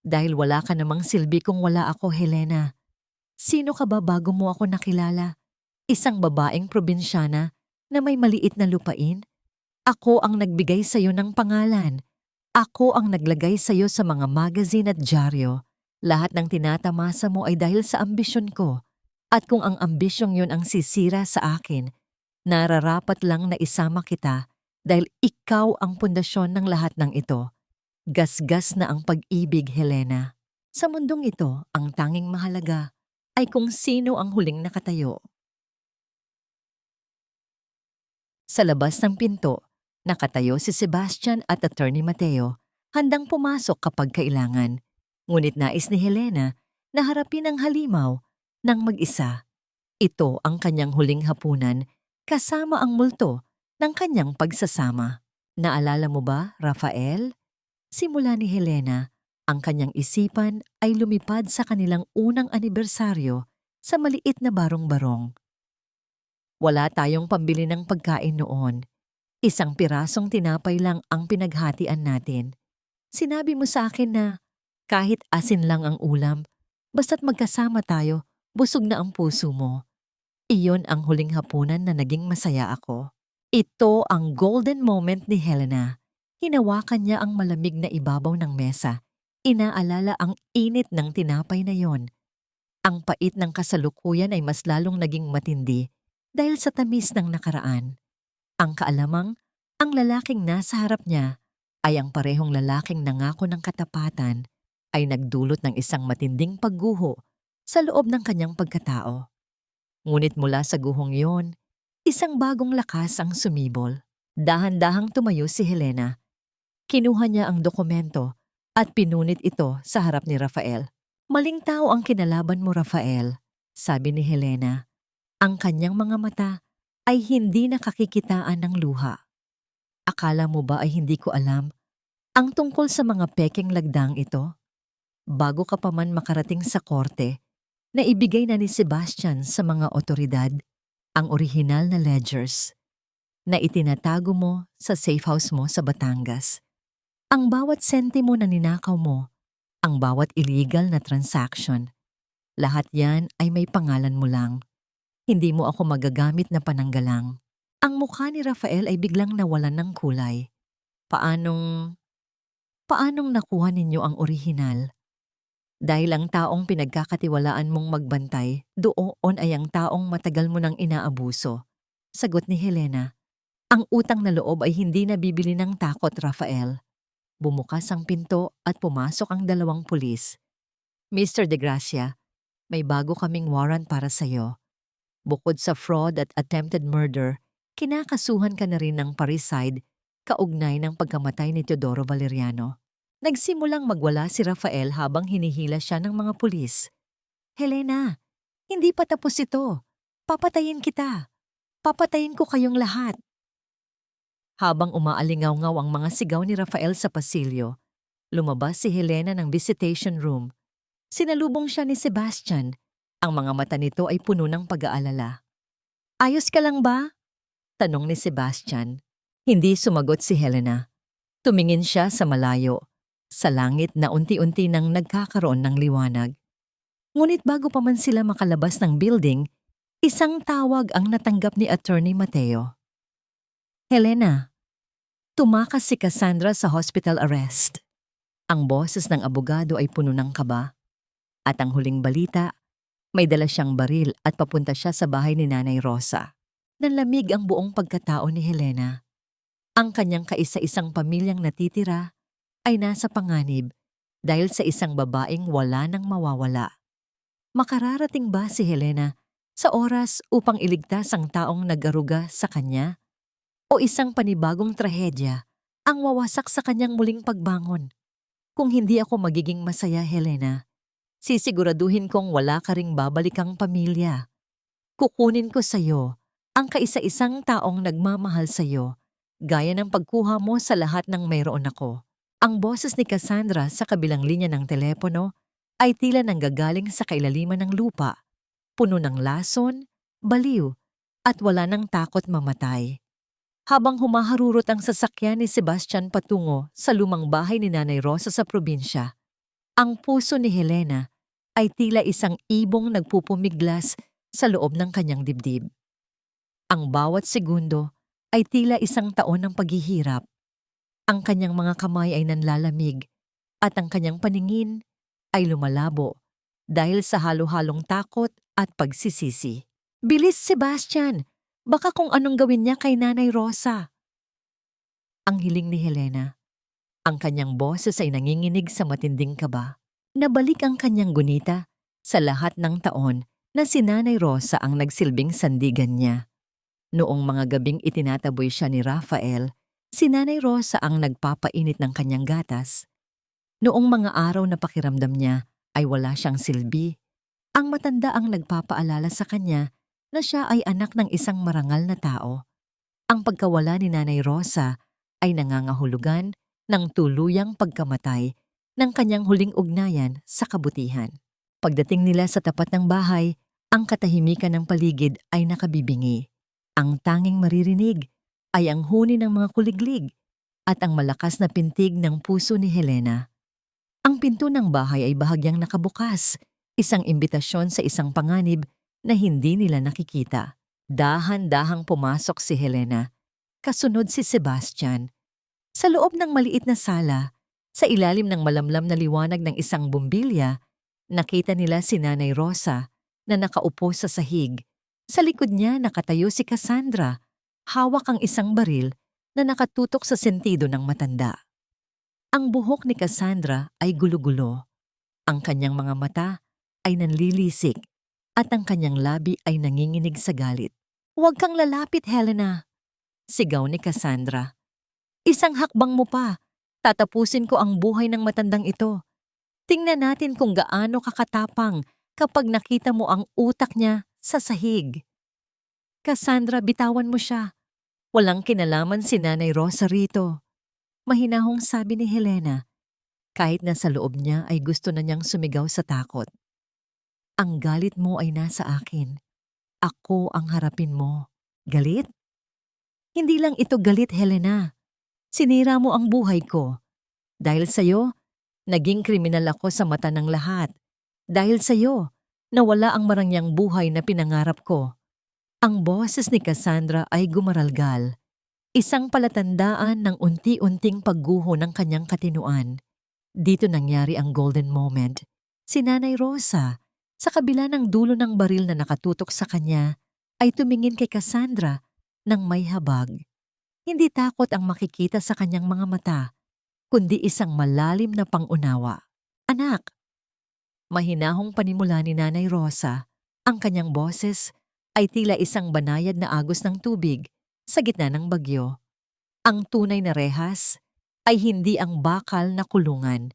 Dahil wala ka namang silbi kung wala ako, Helena. Sino ka ba bago mo ako nakilala? Isang babaeng probinsyana na may maliit na lupain? Ako ang nagbigay sa iyo ng pangalan. Ako ang naglagay sa iyo sa mga magazine at dyaryo. Lahat ng tinatamasa mo ay dahil sa ambisyon ko. At kung ang ambisyong yun ang sisira sa akin, nararapat lang na isama kita dahil ikaw ang pundasyon ng lahat ng ito. Gasgas na ang pag-ibig, Helena. Sa mundong ito, ang tanging mahalaga ay kung sino ang huling nakatayo. Sa labas ng pinto, nakatayo si Sebastian at Attorney Mateo, handang pumasok kapag kailangan. Ngunit nais ni Helena na harapin ang halimaw ng mag-isa. Ito ang kanyang huling hapunan kasama ang multo ng kanyang pagsasama. Naalala mo ba, Rafael? Simula ni Helena, ang kanyang isipan ay lumipad sa kanilang unang anibersaryo sa maliit na barong-barong. Wala tayong pambili ng pagkain noon. Isang pirasong tinapay lang ang pinaghatian natin. Sinabi mo sa akin na kahit asin lang ang ulam, basta't magkasama tayo, busog na ang puso mo. Iyon ang huling hapunan na naging masaya ako. Ito ang golden moment ni Helena. Hinawakan niya ang malamig na ibabaw ng mesa. Inaalala ang init ng tinapay na yon. Ang pait ng kasalukuyan ay mas lalong naging matindi dahil sa tamis ng nakaraan. Ang kaalamang, ang lalaking nasa harap niya ay ang parehong lalaking nangako ng katapatan ay nagdulot ng isang matinding pagguho sa loob ng kanyang pagkatao. Ngunit mula sa guhong yon, isang bagong lakas ang sumibol. Dahan-dahang tumayo si Helena. Kinuha niya ang dokumento at pinunit ito sa harap ni Rafael. Maling tao ang kinalaban mo, Rafael, sabi ni Helena. Ang kanyang mga mata ay hindi nakakikitaan ng luha. Akala mo ba ay hindi ko alam ang tungkol sa mga pekeng lagdang ito? Bago ka pa man makarating sa korte, na ibigay na ni Sebastian sa mga otoridad ang orihinal na ledgers na itinatago mo sa safe house mo sa Batangas. Ang bawat sentimo na ninakaw mo, ang bawat illegal na transaction, lahat yan ay may pangalan mo lang. Hindi mo ako magagamit na pananggalang. Ang mukha ni Rafael ay biglang nawalan ng kulay. Paanong nakuha ninyo ang orihinal? Dahil ang taong pinagkakatiwalaan mong magbantay, doon ay ang taong matagal mo nang inaabuso. Sagot ni Helena. Ang utang na loob ay hindi nabibili ng takot, Rafael. Bumukas ang pinto at pumasok ang 2 pulis. Mr. De Gracia, may bago kaming warrant para sa iyo. Bukod sa fraud at attempted murder, kinakasuhan ka na rin ng parricide kaugnay ng pagkamatay ni Teodoro Valeriano. Nagsimulang magwala si Rafael habang hinihila siya ng mga pulis. Helena, hindi pa tapos ito. Papatayin kita. Papatayin ko kayong lahat. Habang umaalingaw-ngaw ang mga sigaw ni Rafael sa pasilyo, lumabas si Helena ng visitation room. Sinalubong siya ni Sebastian. Ang mga mata nito ay puno ng pag-aalala. Ayos ka lang ba? Tanong ni Sebastian. Hindi sumagot si Helena. Tumingin siya sa malayo, sa langit na unti-unti nang nagkakaroon ng liwanag. Ngunit bago pa man sila makalabas ng building, isang tawag ang natanggap ni Attorney Mateo. Helena, tumakas si Cassandra sa hospital arrest. Ang boses ng abogado ay puno ng kaba. At ang huling balita, may dala siyang baril at papunta siya sa bahay ni Nanay Rosa. Nanlamig ang buong pagkatao ni Helena. Ang kanyang kaisa-isang pamilyang natitira ay nasa panganib dahil sa isang babaeng wala nang mawawala. Makararating ba si Helena sa oras upang iligtas ang taong nag-aruga sa kanya? O isang panibagong trahedya ang wawasak sa kanyang muling pagbangon? Kung hindi ako magiging masaya, Helena, sisiguraduhin kong wala ka ring babalikang pamilya. Kukunin ko sa iyo ang kaisa-isang taong nagmamahal sa iyo, gaya ng pagkuha mo sa lahat ng mayroon ako. Ang boses ni Cassandra sa kabilang linya ng telepono ay tila nanggagaling sa kailaliman ng lupa, puno ng lason, baliw, at wala ng takot mamatay. Habang humaharurot ang sasakyan ni Sebastian patungo sa lumang bahay ni Nanay Rosa sa probinsya, ang puso ni Helena ay tila isang ibong nagpupumiglas sa loob ng kanyang dibdib. Ang bawat segundo ay tila isang taon ng paghihirap. Ang kanyang mga kamay ay nanlalamig at ang kanyang paningin ay lumalabo dahil sa halo-halong takot at pagsisisi. Bilis, Sebastian! Baka kung anong gawin niya kay Nanay Rosa. Ang hiling ni Helena. Ang kanyang boses ay nanginginig sa matinding kaba. Nabalik ang kanyang gunita sa lahat ng taon na si Nanay Rosa ang nagsilbing sandigan niya. Noong mga gabing itinataboy siya ni Rafael, si Nanay Rosa ang nagpapainit ng kanyang gatas. Noong mga araw na pakiramdam niya ay wala siyang silbi, ang matanda ang nagpapaalala sa kanya na siya ay anak ng isang marangal na tao. Ang pagkawala ni Nanay Rosa ay nangangahulugan ng tuluyang pagkamatay ng kanyang huling ugnayan sa kabutihan. Pagdating nila sa tapat ng bahay, ang katahimikan ng paligid ay nakabibingi. Ang tanging maririnig ay ang huni ng mga kuliglig at ang malakas na pintig ng puso ni Helena. Ang pinto ng bahay ay bahagyang nakabukas, isang imbitasyon sa isang panganib na hindi nila nakikita. Dahan-dahang pumasok si Helena, kasunod si Sebastian. Sa loob ng maliit na sala, sa ilalim ng malamlam na liwanag ng isang bumbilya, nakita nila si Nanay Rosa na nakaupo sa sahig. Sa likod niya nakatayo si Cassandra, hawak ang isang baril na nakatutok sa sentido ng matanda. Ang buhok ni Cassandra ay gulo-gulo. Ang kanyang mga mata ay nanlilisik at ang kanyang labi ay nanginginig sa galit. "Huwag kang lalapit, Helena!" sigaw ni Cassandra. "Isang hakbang mo pa, tatapusin ko ang buhay ng matandang ito. Tingnan natin kung gaano kakatapang kapag nakita mo ang utak niya sa sahig." "Cassandra, bitawan mo siya. Walang kinalaman si Nanay Rosa rito," mahinahong sabi ni Helena, kahit na sa loob niya ay gusto na niyang sumigaw sa takot. "Ang galit mo ay nasa akin. Ako ang harapin mo." "Galit?" "Hindi lang ito galit, Helena. Sinira mo ang buhay ko. Dahil sa'yo, naging kriminal ako sa mata ng lahat. Dahil sa'yo, nawala ang marangyang buhay na pinangarap ko." Ang boses ni Cassandra ay gumaralgal, isang palatandaan ng unti-unting pagguho ng kanyang katinuan. Dito nangyari ang golden moment. Si Nanay Rosa, sa kabila ng dulo ng baril na nakatutok sa kanya, ay tumingin kay Cassandra ng may habag. Hindi takot ang makikita sa kanyang mga mata, kundi isang malalim na pangunawa. "Anak!" Mahinahong panimula ni Nanay Rosa, ang kanyang boses ay tila isang banayad na agos ng tubig sa gitna ng bagyo. Ang tunay na rehas ay hindi ang bakal na kulungan,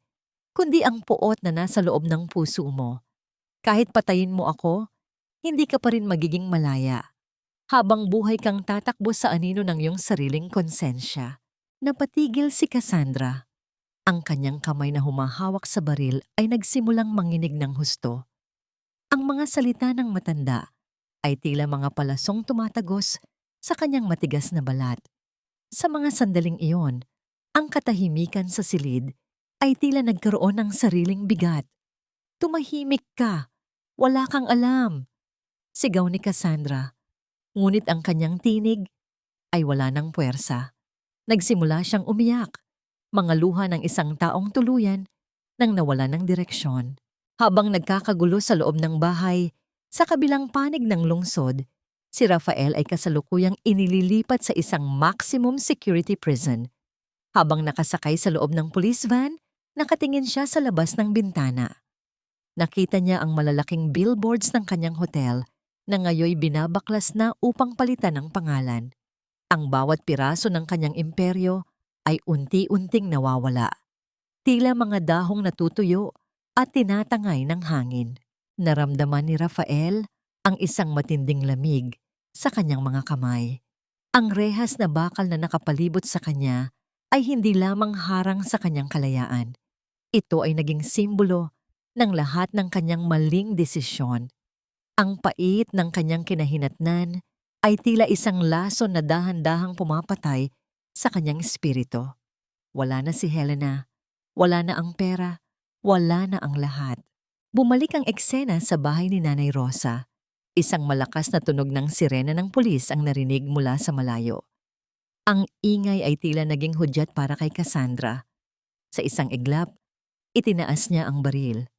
kundi ang puot na nasa loob ng puso mo. Kahit patayin mo ako, hindi ka pa rin magiging malaya. Habang buhay kang tatakbo sa anino ng iyong sariling konsensya. Napatigil si Cassandra. Ang kanyang kamay na humahawak sa baril ay nagsimulang manginig ng husto. Ang mga salita ng matanda ay tila mga palasong tumatagos sa kanyang matigas na balat. Sa mga sandaling iyon, ang katahimikan sa silid ay tila nagkaroon ng sariling bigat. "Tumahimik ka! Wala kang alam!" sigaw ni Cassandra. Ngunit ang kanyang tinig ay wala ng puwersa. Nagsimula siyang umiyak, mga luha ng isang taong tuluyan nang nawala ng direksyon. Habang nagkakagulo sa loob ng bahay, sa kabilang panig ng lungsod, Si Rafael ay kasalukuyang inililipat sa isang maximum security prison. Habang nakasakay sa loob ng police van, nakatingin siya sa labas ng bintana. Nakita niya ang malalaking billboards ng kanyang hotel na ngayoy binabaklas na upang palitan ng pangalan. Ang bawat piraso ng kanyang imperyo ay unti-unting nawawala. Tila mga dahong natutuyo at tinatangay ng hangin. Naramdaman ni Rafael ang isang matinding lamig sa kanyang mga kamay. Ang rehas na bakal na nakapalibot sa kanya ay hindi lamang harang sa kanyang kalayaan. Ito ay naging simbolo ng lahat ng kanyang maling desisyon. Ang pait ng kanyang kinahinatnan ay tila isang laso na dahan-dahang pumapatay sa kanyang espiritu. Wala na si Helena, wala na ang pera, wala na ang lahat. Bumalik ang eksena sa bahay ni Nanay Rosa. Isang malakas na tunog ng sirena ng pulis ang narinig mula sa malayo. Ang ingay ay tila naging hudyat para kay Cassandra. Sa isang iglap, itinaas niya ang baril.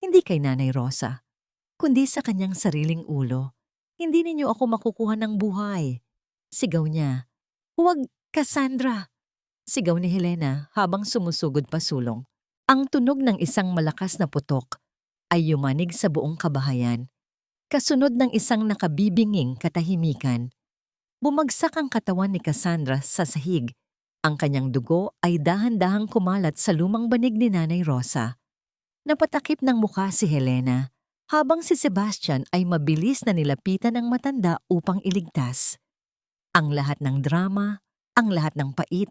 Hindi kay Nanay Rosa, kundi sa kanyang sariling ulo. Hindi ninyo ako makukuha ng buhay. Sigaw niya. Huwag, Cassandra! Sigaw ni Helena habang sumusugod pa sulong. Ang tunog ng isang malakas na putok ay yumanig sa buong kabahayan. Kasunod ng isang nakabibinging katahimikan. Bumagsak ang katawan ni Cassandra sa sahig. Ang kanyang dugo ay dahan-dahang kumalat sa lumang banig ni Nanay Rosa. Napatakip ng mukha si Helena, habang si Sebastian ay mabilis na nilapitan ng matanda upang iligtas. Ang lahat ng drama, ang lahat ng pait,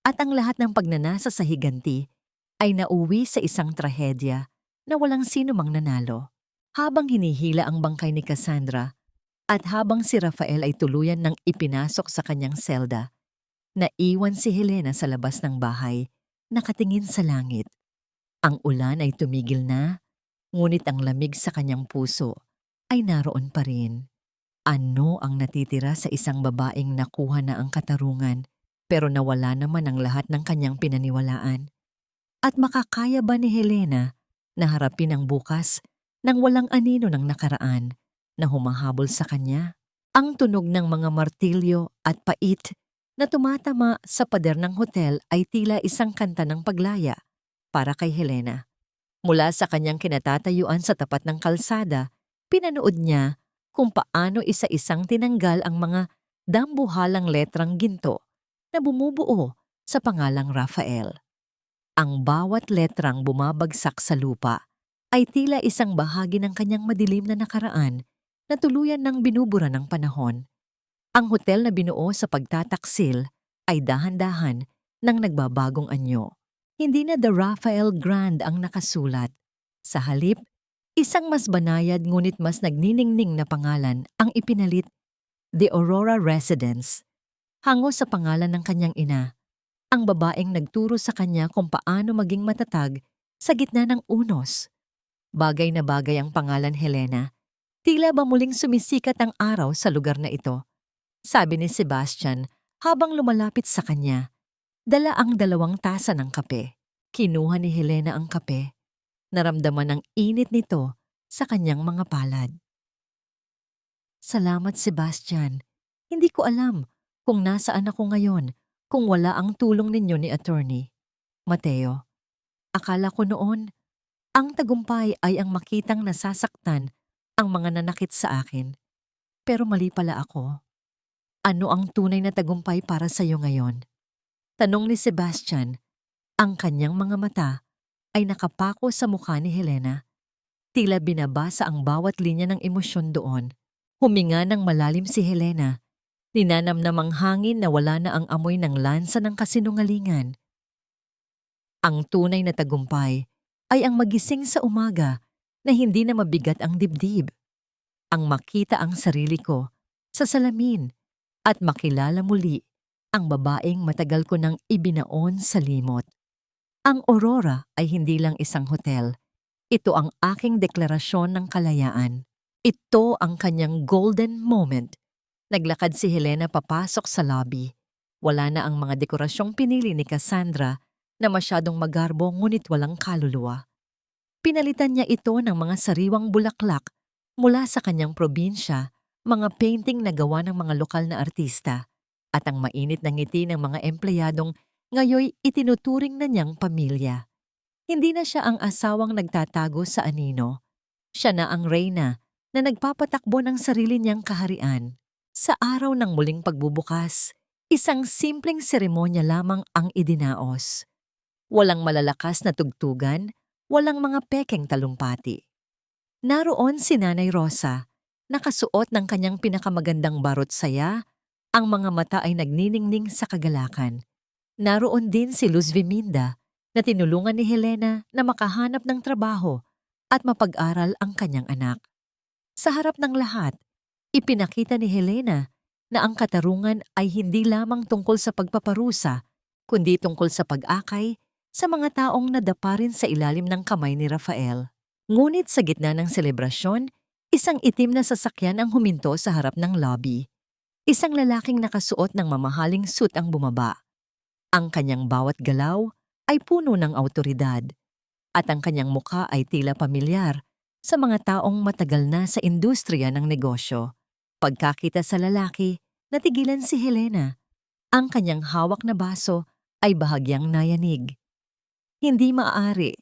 at ang lahat ng pagnanasa sa higanti ay nauwi sa isang trahedya na walang sino mang nanalo. Habang hinihila ang bangkay ni Cassandra at habang si Rafael ay tuluyan ng ipinasok sa kanyang selda, naiwan si Helena sa labas ng bahay, nakatingin sa langit. Ang ulan ay tumigil na, ngunit ang lamig sa kanyang puso ay naroon pa rin. Ano ang natitira sa isang babaeng nakuha na ang katarungan pero nawala naman ang lahat ng kanyang pinaniwalaan? At makakaya ba ni Helena na harapin ang bukas nang walang anino ng nakaraan na humahabol sa kanya? Ang tunog ng mga martilyo at pait na tumatama sa pader ng hotel ay tila isang kanta ng paglaya para kay Helena. Mula sa kanyang kinatatayuan sa tapat ng kalsada, pinanood niya kung paano isa-isang tinanggal ang mga dambuhalang letrang ginto na bumubuo sa pangalang Rafael. Ang bawat letrang bumabagsak sa lupa ay tila isang bahagi ng kanyang madilim na nakaraan na tuluyan ng binubura ng panahon. Ang hotel na binuo sa pagtataksil ay dahan-dahan nang nagbabagong anyo. Hindi na The Rafael Grand ang nakasulat. Sa halip, isang mas banayad ngunit mas nagniningning na pangalan ang ipinalit, The Aurora Residence. Hango sa pangalan ng kanyang ina, ang babaeng nagturo sa kanya kung paano maging matatag sa gitna ng unos. Bagay na bagay ang pangalan Helena. Tila ba muling sumisikat ang araw sa lugar na ito? Sabi ni Sebastian habang lumalapit sa kanya. Dala ang 2 tasa ng kape. Kinuha ni Helena ang kape. Naramdaman ang init nito sa kanyang mga palad. Salamat, Sebastian. Hindi ko alam kung nasaan ako ngayon kung wala ang tulong ninyo ni Attorney Mateo. Akala ko noon, ang tagumpay ay ang makitang nasasaktan ang mga nanakit sa akin. Pero mali pala ako. Ano ang tunay na tagumpay para sa iyo ngayon? Tanong ni Sebastian. Ang kanyang mga mata ay nakapako sa mukha ni Helena. Tila binabasa ang bawat linya ng emosyon doon. Huminga ng malalim si Helena. Ninanamnamang hangin na wala na ang amoy ng lansa ng kasinungalingan. Ang tunay na tagumpay ay ang magising sa umaga na hindi na mabigat ang dibdib. Ang makita ang sarili ko sa salamin at makilala muli ang babaeng matagal ko nang ibinaon sa limot. Ang Aurora ay hindi lang isang hotel. Ito ang aking deklarasyon ng kalayaan. Ito ang kanyang golden moment. Naglakad si Helena papasok sa lobby. Wala na ang mga dekorasyong pinili ni Cassandra na masyadong magarbo ngunit walang kaluluwa. Pinalitan niya ito ng mga sariwang bulaklak mula sa kanyang probinsya mga painting na gawa ng mga lokal na artista, at ang mainit na ngiti ng mga empleyadong ngayoy itinuturing na niyang pamilya. Hindi na siya ang asawang nagtatago sa anino. Siya na ang reyna na nagpapatakbo ng sarili niyang kaharian. Sa araw ng muling pagbubukas, isang simpleng seremonya lamang ang idinaos. Walang malalakas na tugtugan, walang mga pekeng talumpati. Naroon si Nanay Rosa, nakasuot ng kanyang pinakamagandang barot saya, ang mga mata ay nagniningning sa kagalakan. Naroon din si Luz Viminda, na tinulungan ni Helena na makahanap ng trabaho at mapag-aral ang kanyang anak. Sa harap ng lahat, ipinakita ni Helena na ang katarungan ay hindi lamang tungkol sa pagpaparusa, kundi tungkol sa pag-akay sa mga taong nadapa rin sa ilalim ng kamay ni Rafael. Ngunit sa gitna ng selebrasyon, isang itim na sasakyan ang huminto sa harap ng lobby. Isang lalaking nakasuot ng mamahaling suit ang bumaba. Ang kanyang bawat galaw ay puno ng awtoridad, at ang kanyang mukha ay tila pamilyar sa mga taong matagal na sa industriya ng negosyo. Pagkakita sa lalaki, natigilan si Helena. Ang kanyang hawak na baso ay bahagyang nayanig. Hindi maaari.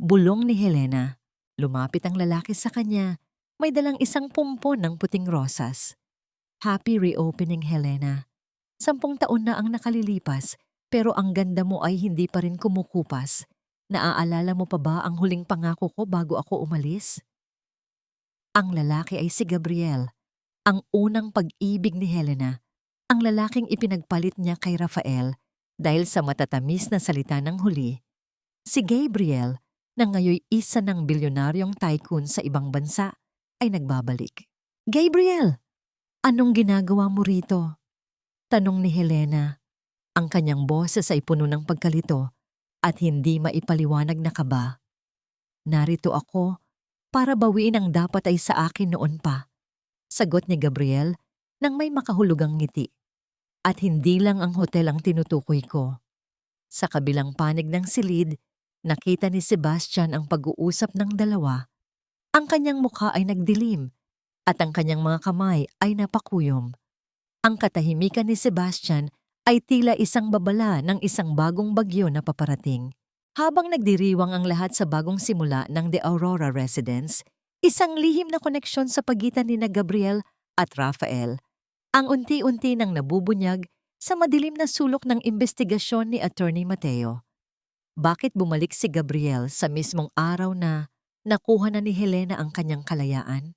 Bulong ni Helena. Lumapit ang lalaki sa kanya. May dalang isang pumpon ng puting rosas. Happy reopening, Helena. 10 taon na ang nakalilipas, pero ang ganda mo ay hindi pa rin kumukupas. Naaalala mo pa ba ang huling pangako ko bago ako umalis? Ang lalaki ay si Gabriel, ang unang pag-ibig ni Helena, ang lalaking ipinagpalit niya kay Rafael dahil sa matatamis na salita ng huli. Si Gabriel, na ngayoy isa ng bilyonaryong tycoon sa ibang bansa, ay nagbabalik. Gabriel, anong ginagawa mo rito? Tanong ni Helena. Ang kanyang boses ay puno ng pagkalito at hindi maipaliwanag na kaba. Narito ako para bawiin ang dapat ay sa akin noon pa. Sagot ni Gabriel nang may makahulugang ngiti. At hindi lang ang hotel ang tinutukoy ko. Sa kabilang panig ng silid, nakita ni Sebastian ang pag-uusap ng dalawa. Ang kanyang mukha ay nagdilim at ang kanyang mga kamay ay napakuyom. Ang katahimikan ni Sebastian ay tila isang babala ng isang bagong bagyo na paparating. Habang nagdiriwang ang lahat sa bagong simula ng The Aurora Residence, isang lihim na koneksyon sa pagitan ni Gabriel at Rafael ang unti-unti nang nabubunyag sa madilim na sulok ng investigasyon ni Attorney Mateo. Bakit bumalik si Gabriel sa mismong araw na nakuha na ni Helena ang kanyang kalayaan?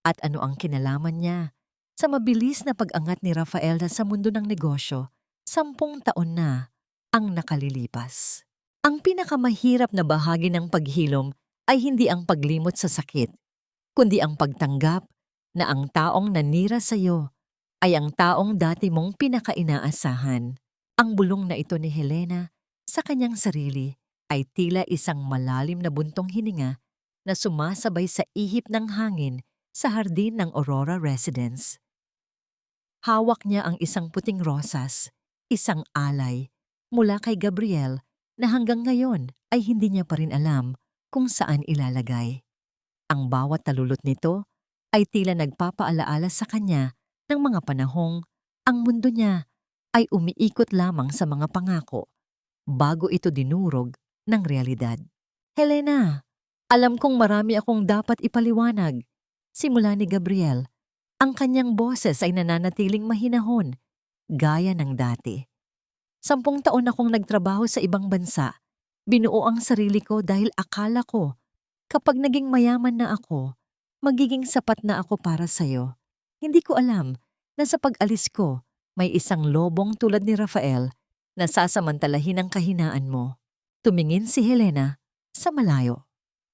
At ano ang kinalaman niya sa mabilis na pag-angat ni Rafael sa mundo ng negosyo? 10 taon na ang nakalilipas. Ang pinakamahirap na bahagi ng paghilom ay hindi ang paglimot sa sakit, kundi ang pagtanggap na ang taong nanira sa iyo ay ang taong dati mong pinakainaasahan. Ang bulong na ito ni Helena sa kanyang sarili ay tila isang malalim na buntong hininga na sumasabay sa ihip ng hangin sa hardin ng Aurora Residence. Hawak niya ang isang puting rosas, isang alay, mula kay Gabriel na hanggang ngayon ay hindi niya pa rin alam kung saan ilalagay. Ang bawat talulot nito ay tila nagpapaalaala sa kanya ng mga panahong ang mundo niya ay umiikot lamang sa mga pangako bago ito dinurog ng realidad. Helena, alam kong marami akong dapat ipaliwanag. Simula ni Gabriel, ang kanyang boses ay nananatiling mahinahon, gaya ng dati. 10 taon akong nagtrabaho sa ibang bansa. Binuo ang sarili ko dahil akala ko, kapag naging mayaman na ako, magiging sapat na ako para sa'yo. Hindi ko alam na sa pag-alis ko, may isang lobong tulad ni Rafael na sasamantalahin ang kahinaan mo. Tumingin si Helena sa malayo,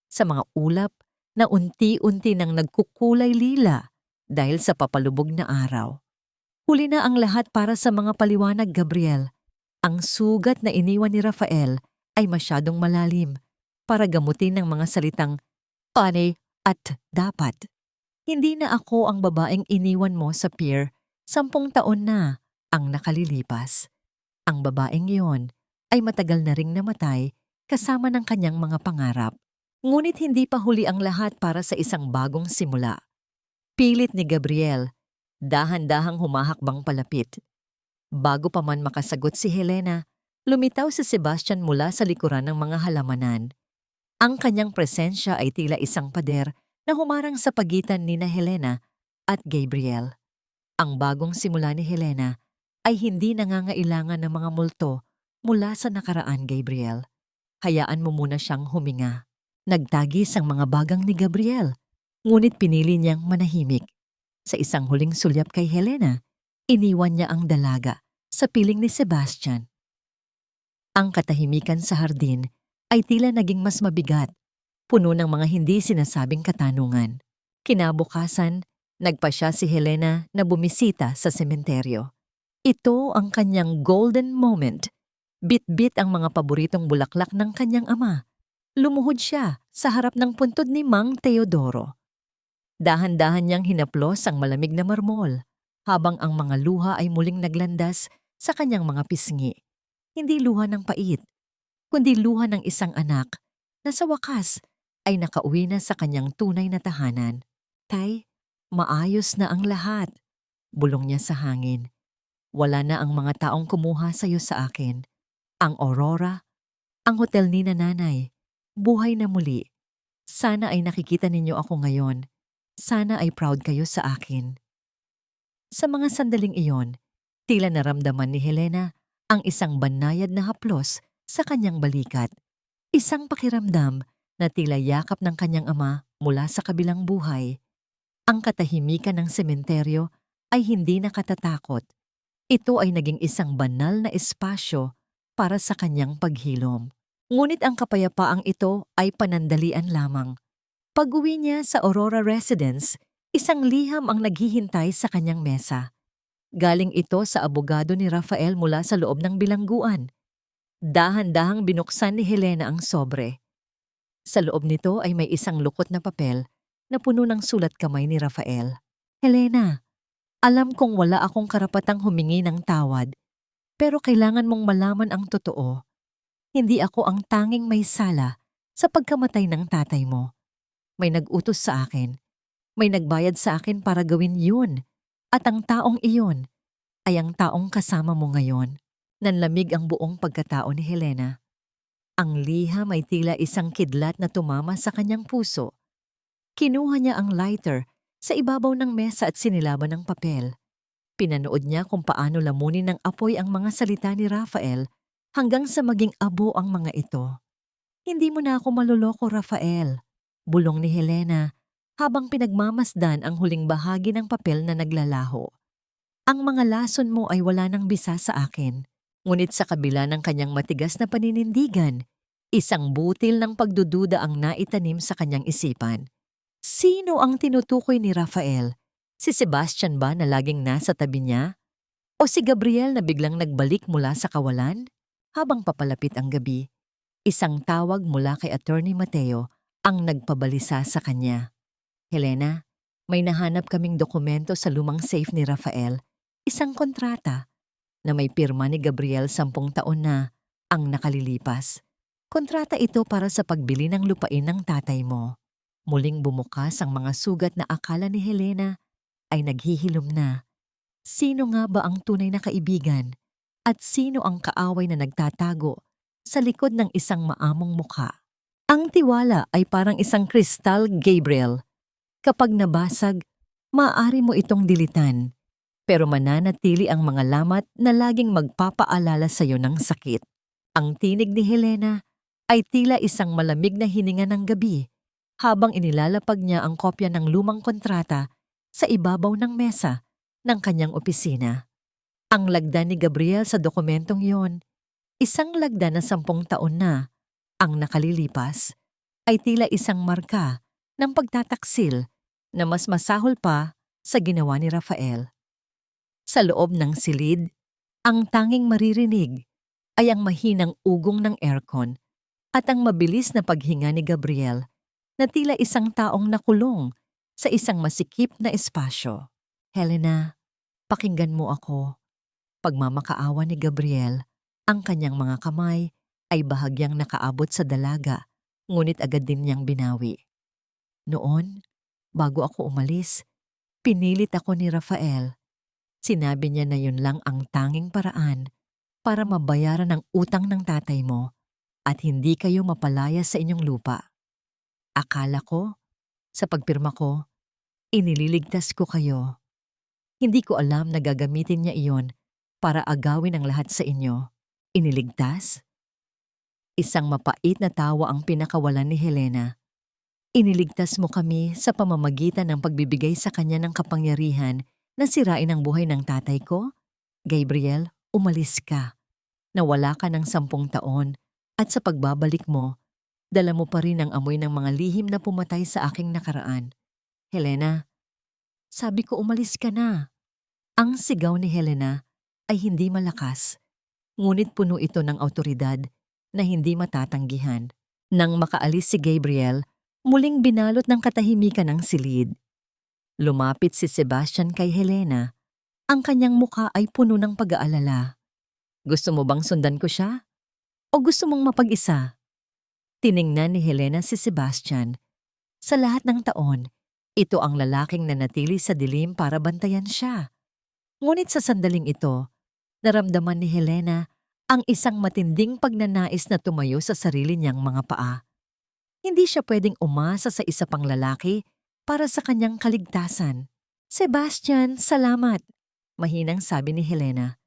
sa mga ulap na unti-unti nang nagkukulay lila dahil sa papalubog na araw. Huli na ang lahat para sa mga paliwanag, Gabriel. Ang sugat na iniwan ni Rafael ay masyadong malalim para gamutin ng mga salitang pane at dapat. Hindi na ako ang babaeng iniwan mo sa pier, 10 taon na ang nakalilipas. Ang babaeng iyon ay matagal na ring namatay kasama ng kanyang mga pangarap. Ngunit hindi pa huli ang lahat para sa isang bagong simula. Pilit ni Gabriel, dahan-dahang humahakbang palapit. Bago pa man makasagot si Helena, lumitaw si Sebastian mula sa likuran ng mga halamanan. Ang kanyang presensya ay tila isang pader na humarang sa pagitan ni na Helena at Gabriel. Ang bagong simula ni Helena ay hindi nangangailangan ng mga multo mula sa nakaraan, Gabriel. Hayaan mo muna siyang huminga. Nagtagis ang mga bagang ni Gabriel, ngunit pinili niyang manahimik. Sa isang huling sulyap kay Helena, iniwan niya ang dalaga sa piling ni Sebastian. Ang katahimikan sa hardin ay tila naging mas mabigat, puno ng mga hindi sinasabing katanungan. Kinabukasan, nagpasya si Helena na bumisita sa sementeryo. Ito ang kanyang golden moment. Bit-bit ang mga paboritong bulaklak ng kanyang ama. Lumuhod siya sa harap ng puntod ni Mang Teodoro. Dahan-dahan niyang hinaplos ang malamig na marmol, habang ang mga luha ay muling naglandas sa kanyang mga pisngi. Hindi luha ng pait, kundi luha ng isang anak na sa wakas ay nakauwi na sa kanyang tunay na tahanan. Tay, maayos na ang lahat. Bulong niya sa hangin. Wala na ang mga taong kumuha sa'yo sa akin. Ang Aurora, ang hotel ni nanay, buhay na muli. Sana ay nakikita ninyo ako ngayon. Sana ay proud kayo sa akin. Sa mga sandaling iyon, tila naramdaman ni Helena ang isang banayad na haplos sa kanyang balikat. Isang pakiramdam na tila yakap ng kanyang ama mula sa kabilang buhay. Ang katahimikan ng sementeryo ay hindi nakatatakot. Ito ay naging isang banal na espasyo para sa kanyang paghilom. Ngunit ang kapayapaang ito ay panandalian lamang. Pag-uwi niya sa Aurora Residence, isang liham ang naghihintay sa kanyang mesa. Galing ito sa abogado ni Rafael mula sa loob ng bilangguan. Dahan-dahang binuksan ni Helena ang sobre. Sa loob nito ay may isang lukot na papel na puno ng sulat kamay ni Rafael. Helena, alam kong wala akong karapatang humingi ng tawad, pero kailangan mong malaman ang totoo. Hindi ako ang tanging may sala sa pagkamatay ng tatay mo. May nag-utos sa akin. May nagbayad sa akin para gawin yun. At ang taong iyon ay ang taong kasama mo ngayon. Nanlamig ang buong pagkatao ni Helena. Ang liham ay tila isang kidlat na tumama sa kanyang puso. Kinuha niya ang lighter sa ibabaw ng mesa at sinilaban ng papel. Pinanood niya kung paano lamunin ng apoy ang mga salita ni Rafael hanggang sa maging abo ang mga ito. Hindi mo na ako maluloko, Rafael. Bulong ni Helena habang pinagmamasdan ang huling bahagi ng papel na naglalaho. Ang mga lason mo ay wala nang bisa sa akin. Ngunit sa kabila ng kanyang matigas na paninindigan, isang butil ng pagdududa ang naitanim sa kanyang isipan. Sino ang tinutukoy ni Rafael? Si Sebastian ba na laging nasa tabi niya? O si Gabriel na biglang nagbalik mula sa kawalan? Habang papalapit ang gabi, isang tawag mula kay Attorney Mateo ang nagpabalisa sa kanya. Helena, may nahanap kaming dokumento sa lumang safe ni Rafael, isang kontrata na may pirma ni Gabriel 10 taon na ang nakalilipas. Kontrata ito para sa pagbili ng lupain ng tatay mo. Muling bumukas ang mga sugat na akala ni Helena ay naghihilom na. Sino nga ba ang tunay na kaibigan at sino ang kaaway na nagtatago sa likod ng isang maamong mukha? Ang tiwala ay parang isang kristal, Gabriel. Kapag nabasag, maaari mo itong dilitan. Pero mananatili ang mga lamat na laging magpapaalala sa iyo ng sakit. Ang tinig ni Helena ay tila isang malamig na hininga ng gabi habang inilalapag niya ang kopya ng lumang kontrata sa ibabaw ng mesa ng kanyang opisina. Ang lagda ni Gabriel sa dokumentong yon, isang lagda na 10 taon na ang nakalilipas, ay tila isang marka ng pagtataksil na mas masahol pa sa ginawa ni Rafael. Sa loob ng silid, ang tanging maririnig ay ang mahinang ugong ng aircon at ang mabilis na paghinga ni Gabriel na tila isang taong nakulong sa isang masikip na espasyo. Helena, pakinggan mo ako. Pagmamakaawa ni Gabriel, ang kanyang mga kamay ay bahagyang nakaabot sa dalaga, ngunit agad din niyang binawi. Noon, bago ako umalis, Pinilit ako ni Rafael. Sinabi niya na yun lang ang tanging paraan para mabayaran ang utang ng tatay mo at hindi kayo mapalaya sa inyong lupa. Akala ko, sa pagpirma ko, inililigtas ko kayo. Hindi ko alam na gagamitin niya iyon para agawin ang lahat sa inyo. Iniligtas? Isang mapait na tawa ang pinakawalan ni Helena. Iniligtas mo kami sa pamamagitan ng pagbibigay sa kanya ng kapangyarihan na sirain ang buhay ng tatay ko? Gabriel, umalis ka. Nawala ka ng 10 taon at sa pagbabalik mo, dala mo pa rin ang amoy ng mga lihim na pumatay sa aking nakaraan. Helena, sabi ko umalis ka na. Ang sigaw ni Helena ay hindi malakas, ngunit puno ito ng awtoridad na hindi matatanggihan. Nang makaalis si Gabriel, muling binalot ng katahimikan ang silid. Lumapit si Sebastian kay Helena. Ang kanyang mukha ay puno ng pag-aalala. Gusto mo bang sundan ko siya? O gusto mong mapag-isa? Tiningnan ni Helena si Sebastian. Sa lahat ng taon, ito ang lalaking nanatili sa dilim para bantayan siya. Ngunit sa sandaling ito, naramdaman ni Helena ang isang matinding pagnanais na tumayo sa sarili niyang mga paa. Hindi siya pwedeng umasa sa isa pang lalaki para sa kanyang kaligtasan. Sebastian, salamat, mahinang sabi ni Helena.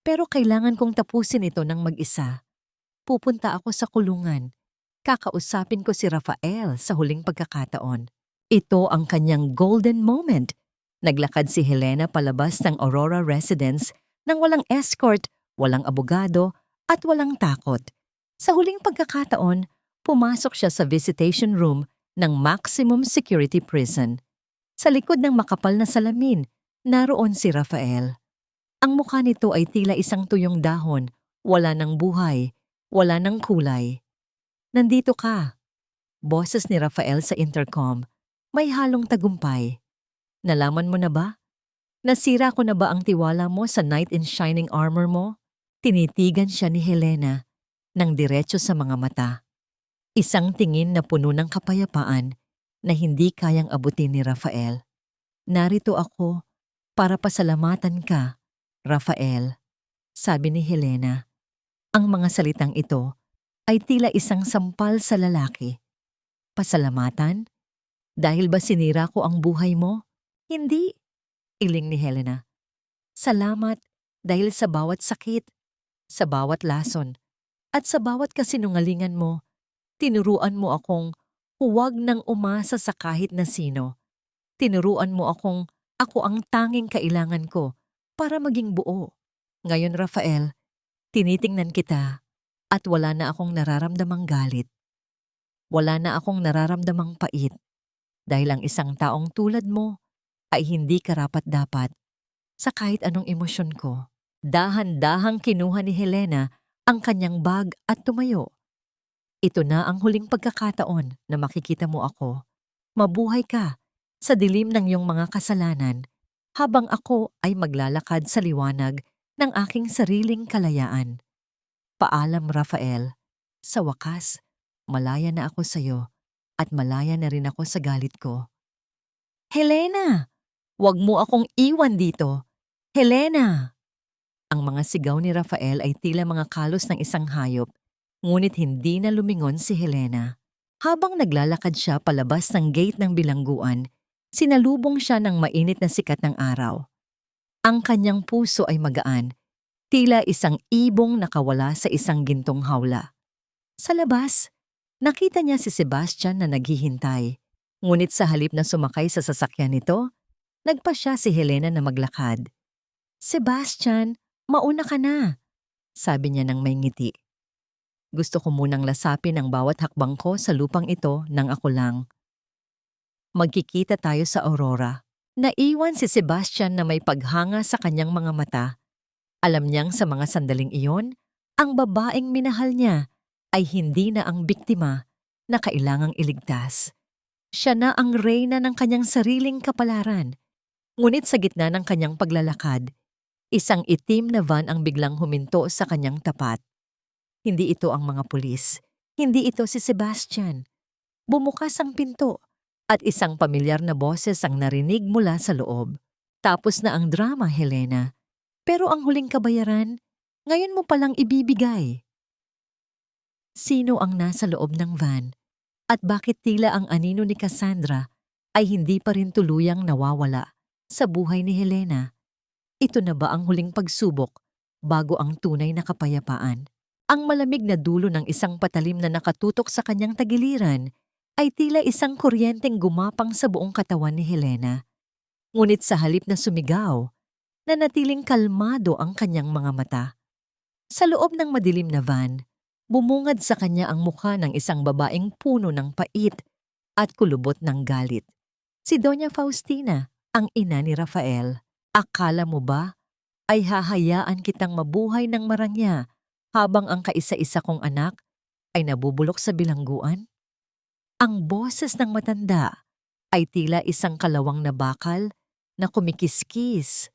Pero kailangan kong tapusin ito ng mag-isa. Pupunta ako sa kulungan. Kakausapin ko si Rafael sa huling pagkakataon. Ito ang kanyang golden moment. Naglakad si Helena palabas ng Aurora Residence nang walang escort, walang abogado, at walang takot. Sa huling pagkakataon, pumasok siya sa visitation room ng maximum security prison. Sa likod ng makapal na salamin, naroon si Rafael. Ang mukha nito ay tila isang tuyong dahon, wala ng buhay, wala ng kulay. Nandito ka. Boses ni Rafael sa intercom, may halong tagumpay. Nalaman mo na ba? Nasira ko na ba ang tiwala mo sa knight in shining armor mo? Tinitigan siya ni Helena nang diretso sa mga mata. Isang tingin na puno ng kapayapaan na hindi kayang abutin ni Rafael. Narito ako para pasalamatan ka, Rafael, sabi ni Helena. Ang mga salitang ito ay tila isang sampal sa lalaki. Pasalamatan? Dahil ba sinira ko ang buhay mo? Hindi, iling ni Helena. Salamat dahil sa bawat sakit, sa bawat lason, at sa bawat kasinungalingan mo, tinuruan mo akong huwag nang umasa sa kahit na sino. Tinuruan mo akong ako ang tanging kailangan ko para maging buo. Ngayon, Rafael, tinitingnan kita at wala na akong nararamdamang galit. Wala na akong nararamdamang pait dahil ang isang taong tulad mo ay hindi karapat-dapat sa kahit anong emosyon ko. Dahan-dahang kinuha ni Helena ang kanyang bag at tumayo. Ito na ang huling pagkakataon na makikita mo ako. Mabuhay ka sa dilim ng iyong mga kasalanan habang ako ay maglalakad sa liwanag ng aking sariling kalayaan. Paalam, Rafael. Sa wakas, malaya na ako sa iyo at malaya na rin ako sa galit ko. Helena! Huwag mo akong iwan dito! Helena! Ang mga sigaw ni Rafael ay tila mga kalos ng isang hayop, ngunit hindi na lumingon si Helena. Habang naglalakad siya palabas ng gate ng bilangguan, sinalubong siya ng mainit na sikat ng araw. Ang kanyang puso ay magaan, tila isang ibong nakawala sa isang gintong hawla. Sa labas, nakita niya si Sebastian na naghihintay, ngunit sa halip na sumakay sa sasakyan nito, nagpa siya si Helena na maglakad. Sebastian, mauna ka na, sabi niya nang may ngiti. Gusto ko munang lasapin ang bawat hakbang ko sa lupang ito nang ako lang. Magkikita tayo sa Aurora. Naiwan si Sebastian na may paghanga sa kanyang mga mata. Alam niyang sa mga sandaling iyon, ang babaeng minahal niya ay hindi na ang biktima na kailangang iligtas. Siya na ang reyna ng kanyang sariling kapalaran. Ngunit sa gitna ng kanyang paglalakad, isang itim na van ang biglang huminto sa kanyang tapat. Hindi ito ang mga pulis. Hindi ito si Sebastian. Bumukas ang pinto At isang pamilyar na boses ang narinig mula sa loob. Tapos na ang drama, Helena. Pero ang huling kabayaran, ngayon mo palang ibibigay. Sino ang nasa loob ng van? At bakit tila ang anino ni Cassandra ay hindi pa rin tuluyang nawawala sa buhay ni Helena? Ito na ba ang huling pagsubok bago ang tunay na kapayapaan? Ang malamig na dulo ng isang patalim na nakatutok sa kanyang tagiliran ay tila isang kuryenteng gumapang sa buong katawan ni Helena. Ngunit sa halip na sumigaw, nanatiling kalmado ang kanyang mga mata. Sa loob ng madilim na van, bumungad sa kanya ang mukha ng isang babaeng puno ng pait at kulubot ng galit. Si Doña Faustina, ang ina ni Rafael. Akala mo ba ay hahayaan kitang mabuhay ng marangya habang ang kaisa-isa kong anak ay nabubulok sa bilangguan? Ang boses ng matanda ay tila isang kalawang na bakal na kumikiskis,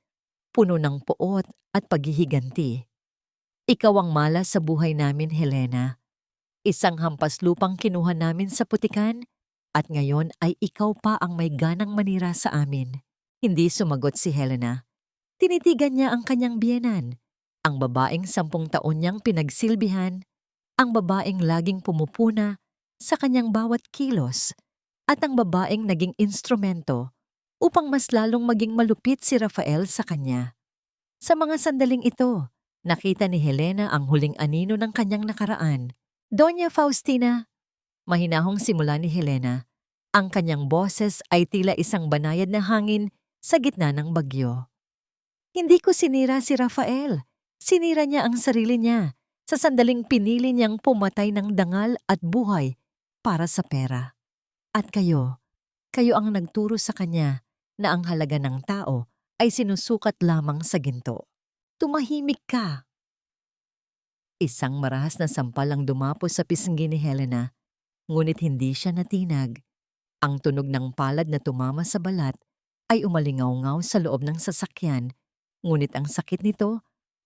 puno ng puot at paghihiganti. Ikaw ang malas sa buhay namin, Helena. Isang hampas lupang kinuha namin sa putikan at ngayon ay ikaw pa ang may ganang manira sa amin. Hindi sumagot si Helena. Tinitigan niya ang kanyang biyenan, ang babaeng 10 taon niyang pinagsilbihan, ang babaeng laging pumupuna sa kanyang bawat kilos, at ang babaeng naging instrumento upang mas lalong maging malupit si Rafael sa kanya. Sa mga sandaling ito, nakita ni Helena ang huling anino ng kanyang nakaraan. Doña Faustina, mahinahong simula ni Helena, ang kanyang boses ay tila isang banayad na hangin sa gitna ng bagyo. Hindi ko sinira si Rafael. Sinira niya ang sarili niya sa sandaling pinili niyang pumatay ng dangal at buhay para sa pera. At kayo ang nagturo sa kanya na ang halaga ng tao ay sinusukat lamang sa ginto. Tumahimik ka. Isang marahas na sampal ang dumapos sa pisngi ni Helena, ngunit hindi siya natinag. Ang tunog ng palad na tumama sa balat ay umalingaw-ngaw sa loob ng sasakyan, ngunit ang sakit nito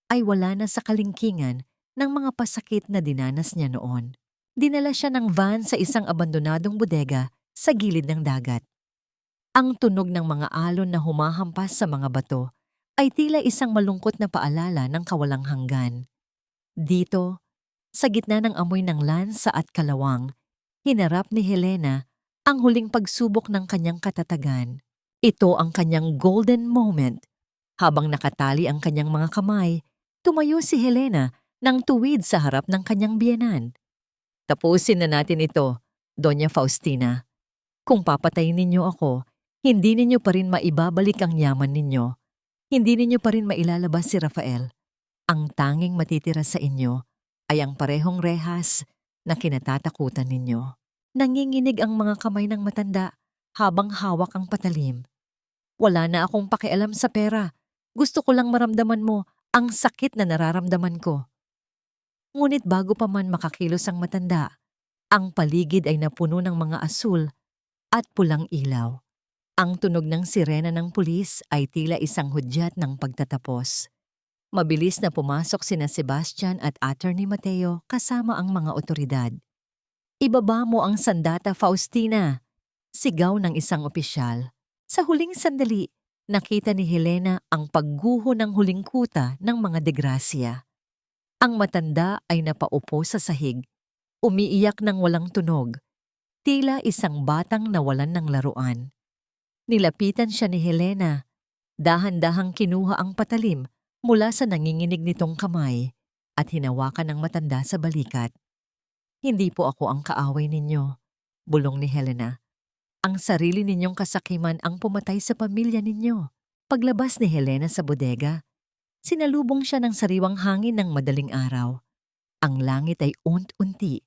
ay wala na sa kalingkingan ng mga pasakit na dinanas niya noon. Dinala siya ng van sa isang abandonadong bodega sa gilid ng dagat. Ang tunog ng mga alon na humahampas sa mga bato ay tila isang malungkot na paalala ng kawalang hanggan. Dito, sa gitna ng amoy ng lansa at kalawang, hinarap ni Helena ang huling pagsubok ng kanyang katatagan. Ito ang kanyang golden moment. Habang nakatali ang kanyang mga kamay, tumayo si Helena ng tuwid sa harap ng kanyang biyenan. Tapusin na natin ito, Doña Faustina. Kung papatayin ninyo ako, hindi ninyo pa rin maibabalik ang yaman ninyo. Hindi ninyo pa rin mailalabas si Rafael. Ang tanging matitira sa inyo ay ang parehong rehas na kinatatakutan ninyo. Nanginginig ang mga kamay ng matanda habang hawak ang patalim. Wala na akong pakialam sa pera. Gusto ko lang maramdaman mo ang sakit na nararamdaman ko. Ngunit bago pa man makakilos ang matanda, ang paligid ay napuno ng mga asul at pulang ilaw. Ang tunog ng sirena ng pulis ay tila isang hudyat ng pagtatapos. Mabilis na pumasok sina Sebastian at Attorney Mateo kasama ang mga otoridad. Ibaba mo ang sandata, Faustina, sigaw ng isang opisyal. Sa huling sandali, nakita ni Helena ang pagguho ng huling kuta ng mga degrasya. Ang matanda ay napaupo sa sahig, umiiyak ng walang tunog, tila isang batang nawalan ng laruan. Nilapitan siya ni Helena, dahan-dahang kinuha ang patalim mula sa nanginginig nitong kamay at hinawakan ng matanda sa balikat. Hindi po ako ang kaaway ninyo, bulong ni Helena. Ang sarili ninyong kasakiman ang pumatay sa pamilya ninyo. Paglabas ni Helena sa bodega, sinalubong siya ng sariwang hangin ng madaling araw. Ang langit ay unti-unti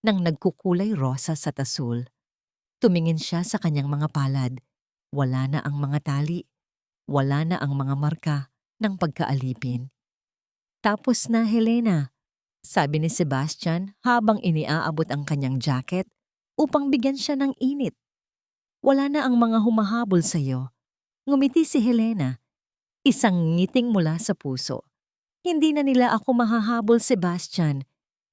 nang nagkukulay rosas at asul. Tumingin siya sa kanyang mga palad. Wala na ang mga tali. Wala na ang mga marka ng pagkaalipin. Tapos na, Helena, sabi ni Sebastian habang iniaabot ang kanyang jacket upang bigyan siya ng init. Wala na ang mga humahabol sa iyo. Ngumiti si Helena, isang ngiting mula sa puso. Hindi na nila ako mahahabol, Sebastian,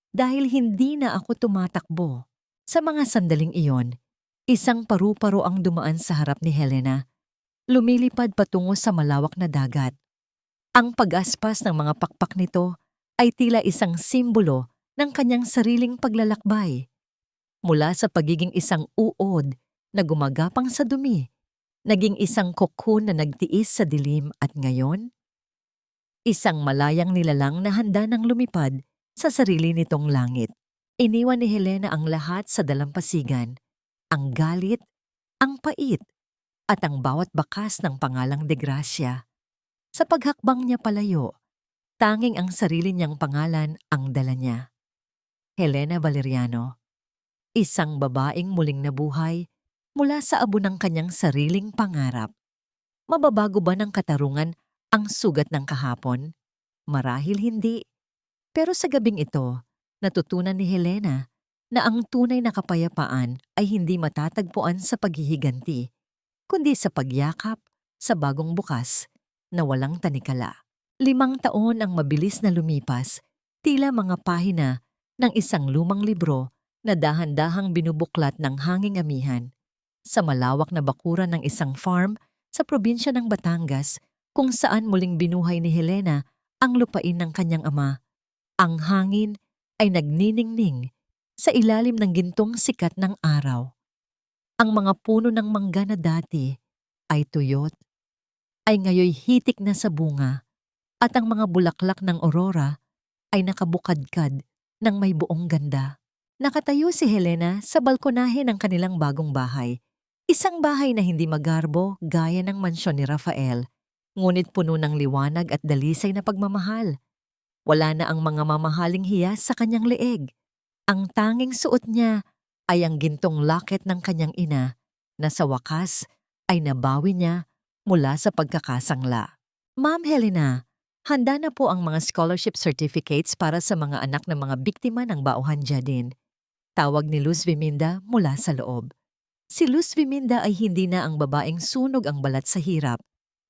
dahil hindi na ako tumatakbo. Sa mga sandaling iyon, Isang paru-paro ang dumaan sa harap ni Helena. Lumilipad patungo sa malawak na dagat. Ang pag-aspas ng mga pakpak nito ay tila isang simbolo ng kanyang sariling paglalakbay. Mula sa pagiging isang uod na gumagapang sa dumi, naging isang cocoon na nagtiis sa dilim at ngayon, isang malayang nilalang na handa ng lumipad sa sarili nitong langit. Iniwan ni Helena ang lahat sa dalampasigan, ang galit, ang pait, at ang bawat bakas ng pangalang De Gracia. Sa paghakbang niya palayo, tanging ang sarili niyang pangalan ang dala niya. Helena Valeriano, isang babaeng muling nabuhay mula sa abo ng kanyang sariling pangarap. Mababago ba ng katarungan ang sugat ng kahapon? Marahil hindi. Pero sa gabing ito, natutunan ni Helena na ang tunay na kapayapaan ay hindi matatagpuan sa paghihiganti, kundi sa pagyakap sa bagong bukas na walang tanikala. 5 taon ang mabilis na lumipas, tila mga pahina ng isang lumang libro na dahan-dahang binubuklat ng hanging amihan. Sa malawak na bakuran ng isang farm sa probinsya ng Batangas, kung saan muling binuhay ni Helena ang lupain ng kanyang ama, ang hangin ay nagniningning sa ilalim ng gintong sikat ng araw. Ang mga puno ng mangga na dati ay tuyot, ay ngayoy hitik na sa bunga, at ang mga bulaklak ng aurora ay nakabukadkad ng may buong ganda. Nakatayo si Helena sa balkonahe ng kanilang bagong bahay. Isang bahay na hindi magarbo gaya ng mansyon ni Rafael, ngunit puno ng liwanag at dalisay na pagmamahal. Wala na ang mga mamahaling hiyas sa kanyang leeg. Ang tanging suot niya ay ang gintong locket ng kanyang ina na sa wakas ay nabawi niya mula sa pagkakasangla. Ma'am Helena, handa na po ang mga scholarship certificates para sa mga anak ng mga biktima ng Bauhan Jardin. Tawag ni Luz Viminda mula sa loob. Si Luz Viminda ay hindi na ang babaeng sunog ang balat sa hirap.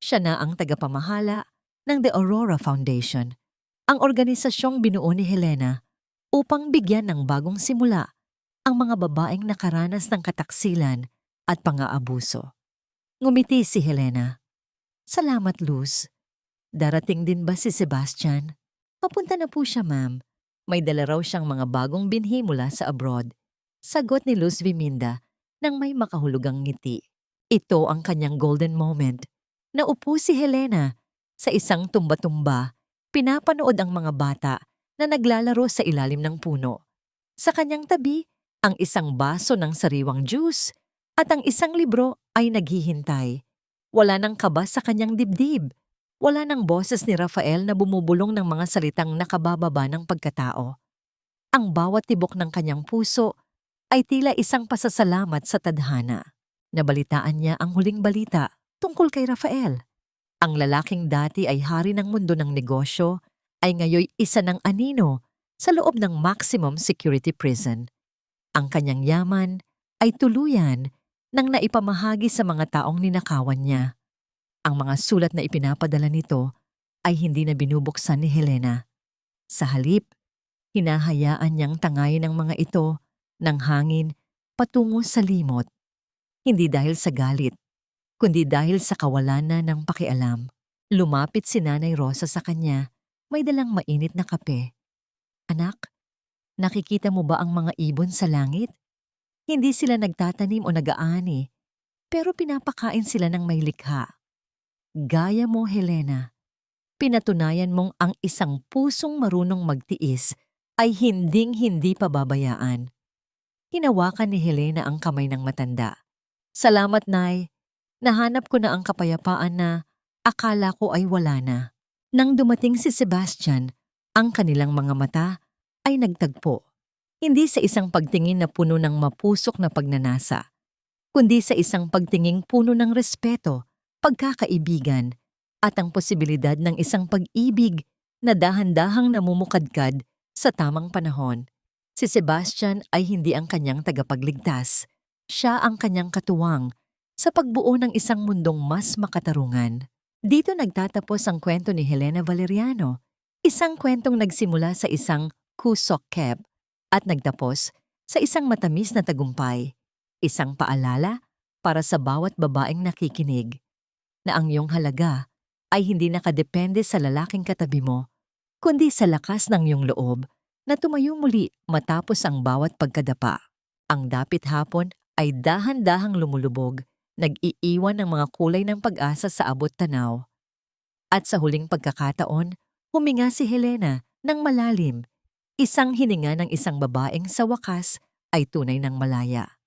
Siya na ang tagapamahala ng The Aurora Foundation, ang organisasyong binuo ni Helena upang bigyan ng bagong simula ang mga babaeng nakaranas ng kataksilan at pang-aabuso. Ngumiti si Helena. Salamat, Luz. Darating din ba si Sebastian? Papunta na po siya, ma'am. May dala raw siyang mga bagong binhi mula sa abroad. Sagot ni Luz Viminda nang may makahulugang ngiti. Ito ang kanyang golden moment. Naupo si Helena sa isang tumba-tumba, pinapanood ang mga bata na naglalaro sa ilalim ng puno. Sa kanyang tabi, ang isang baso ng sariwang juice at ang isang libro ay naghihintay. Wala nang kaba sa kanyang dibdib. Wala nang boses ni Rafael na bumubulong ng mga salitang nakabababa ng pagkatao. Ang bawat tibok ng kanyang puso ay tila isang pasasalamat sa tadhana. Nabalitaan niya ang huling balita tungkol kay Rafael. Ang lalaking dati ay hari ng mundo ng negosyo ay ngayoy isa ng anino sa loob ng maximum security prison. Ang kanyang yaman ay tuluyan nang naipamahagi sa mga taong ninakawan niya. Ang mga sulat na ipinapadala nito ay hindi na binubuksan ni Helena. Sa halip, hinahayaan niyang tangayin ang mga ito ng hangin patungo sa limot. Hindi dahil sa galit, kundi dahil sa kawalan na ng pakialam. Lumapit si Nanay Rosa sa kanya, may dalang mainit na kape. Anak, nakikita mo ba ang mga ibon sa langit? Hindi sila nagtatanim o nag-aani, pero pinapakain sila ng may likha. Gaya mo, Helena, pinatunayan mong ang isang pusong marunong magtiis ay hinding-hindi pababayaan. Hinawakan ni Helena ang kamay ng matanda. Salamat, Nay. Nahanap ko na ang kapayapaan na akala ko ay wala na. Nang dumating si Sebastian, ang kanilang mga mata ay nagtagpo. Hindi sa isang pagtingin na puno ng mapusok na pagnanasa, kundi sa isang pagtinging puno ng respeto, pagkakaibigan, at ang posibilidad ng isang pag-ibig na dahan-dahang namumukadkad sa tamang panahon. Si Sebastian ay hindi ang kanyang tagapagligtas. Siya ang kanyang katuwang sa pagbuo ng isang mundong mas makatarungan. Dito nagtatapos ang kwento ni Helena Valeriano, isang kwentong nagsimula sa isang kusok keb at nagtapos sa isang matamis na tagumpay. Isang paalala para sa bawat babaeng nakikinig na ang iyong halaga ay hindi nakadepende sa lalaking katabi mo, kundi sa lakas ng iyong loob na tumayo muli matapos ang bawat pagkadapa. Ang dapit hapon ay dahan-dahang lumulubog, nag-iiwan ng mga kulay ng pag-asa sa abot tanaw. At sa huling pagkakataon, huminga si Helena ng malalim. Isang hininga ng isang babaeng sa wakas ay tunay ng malaya.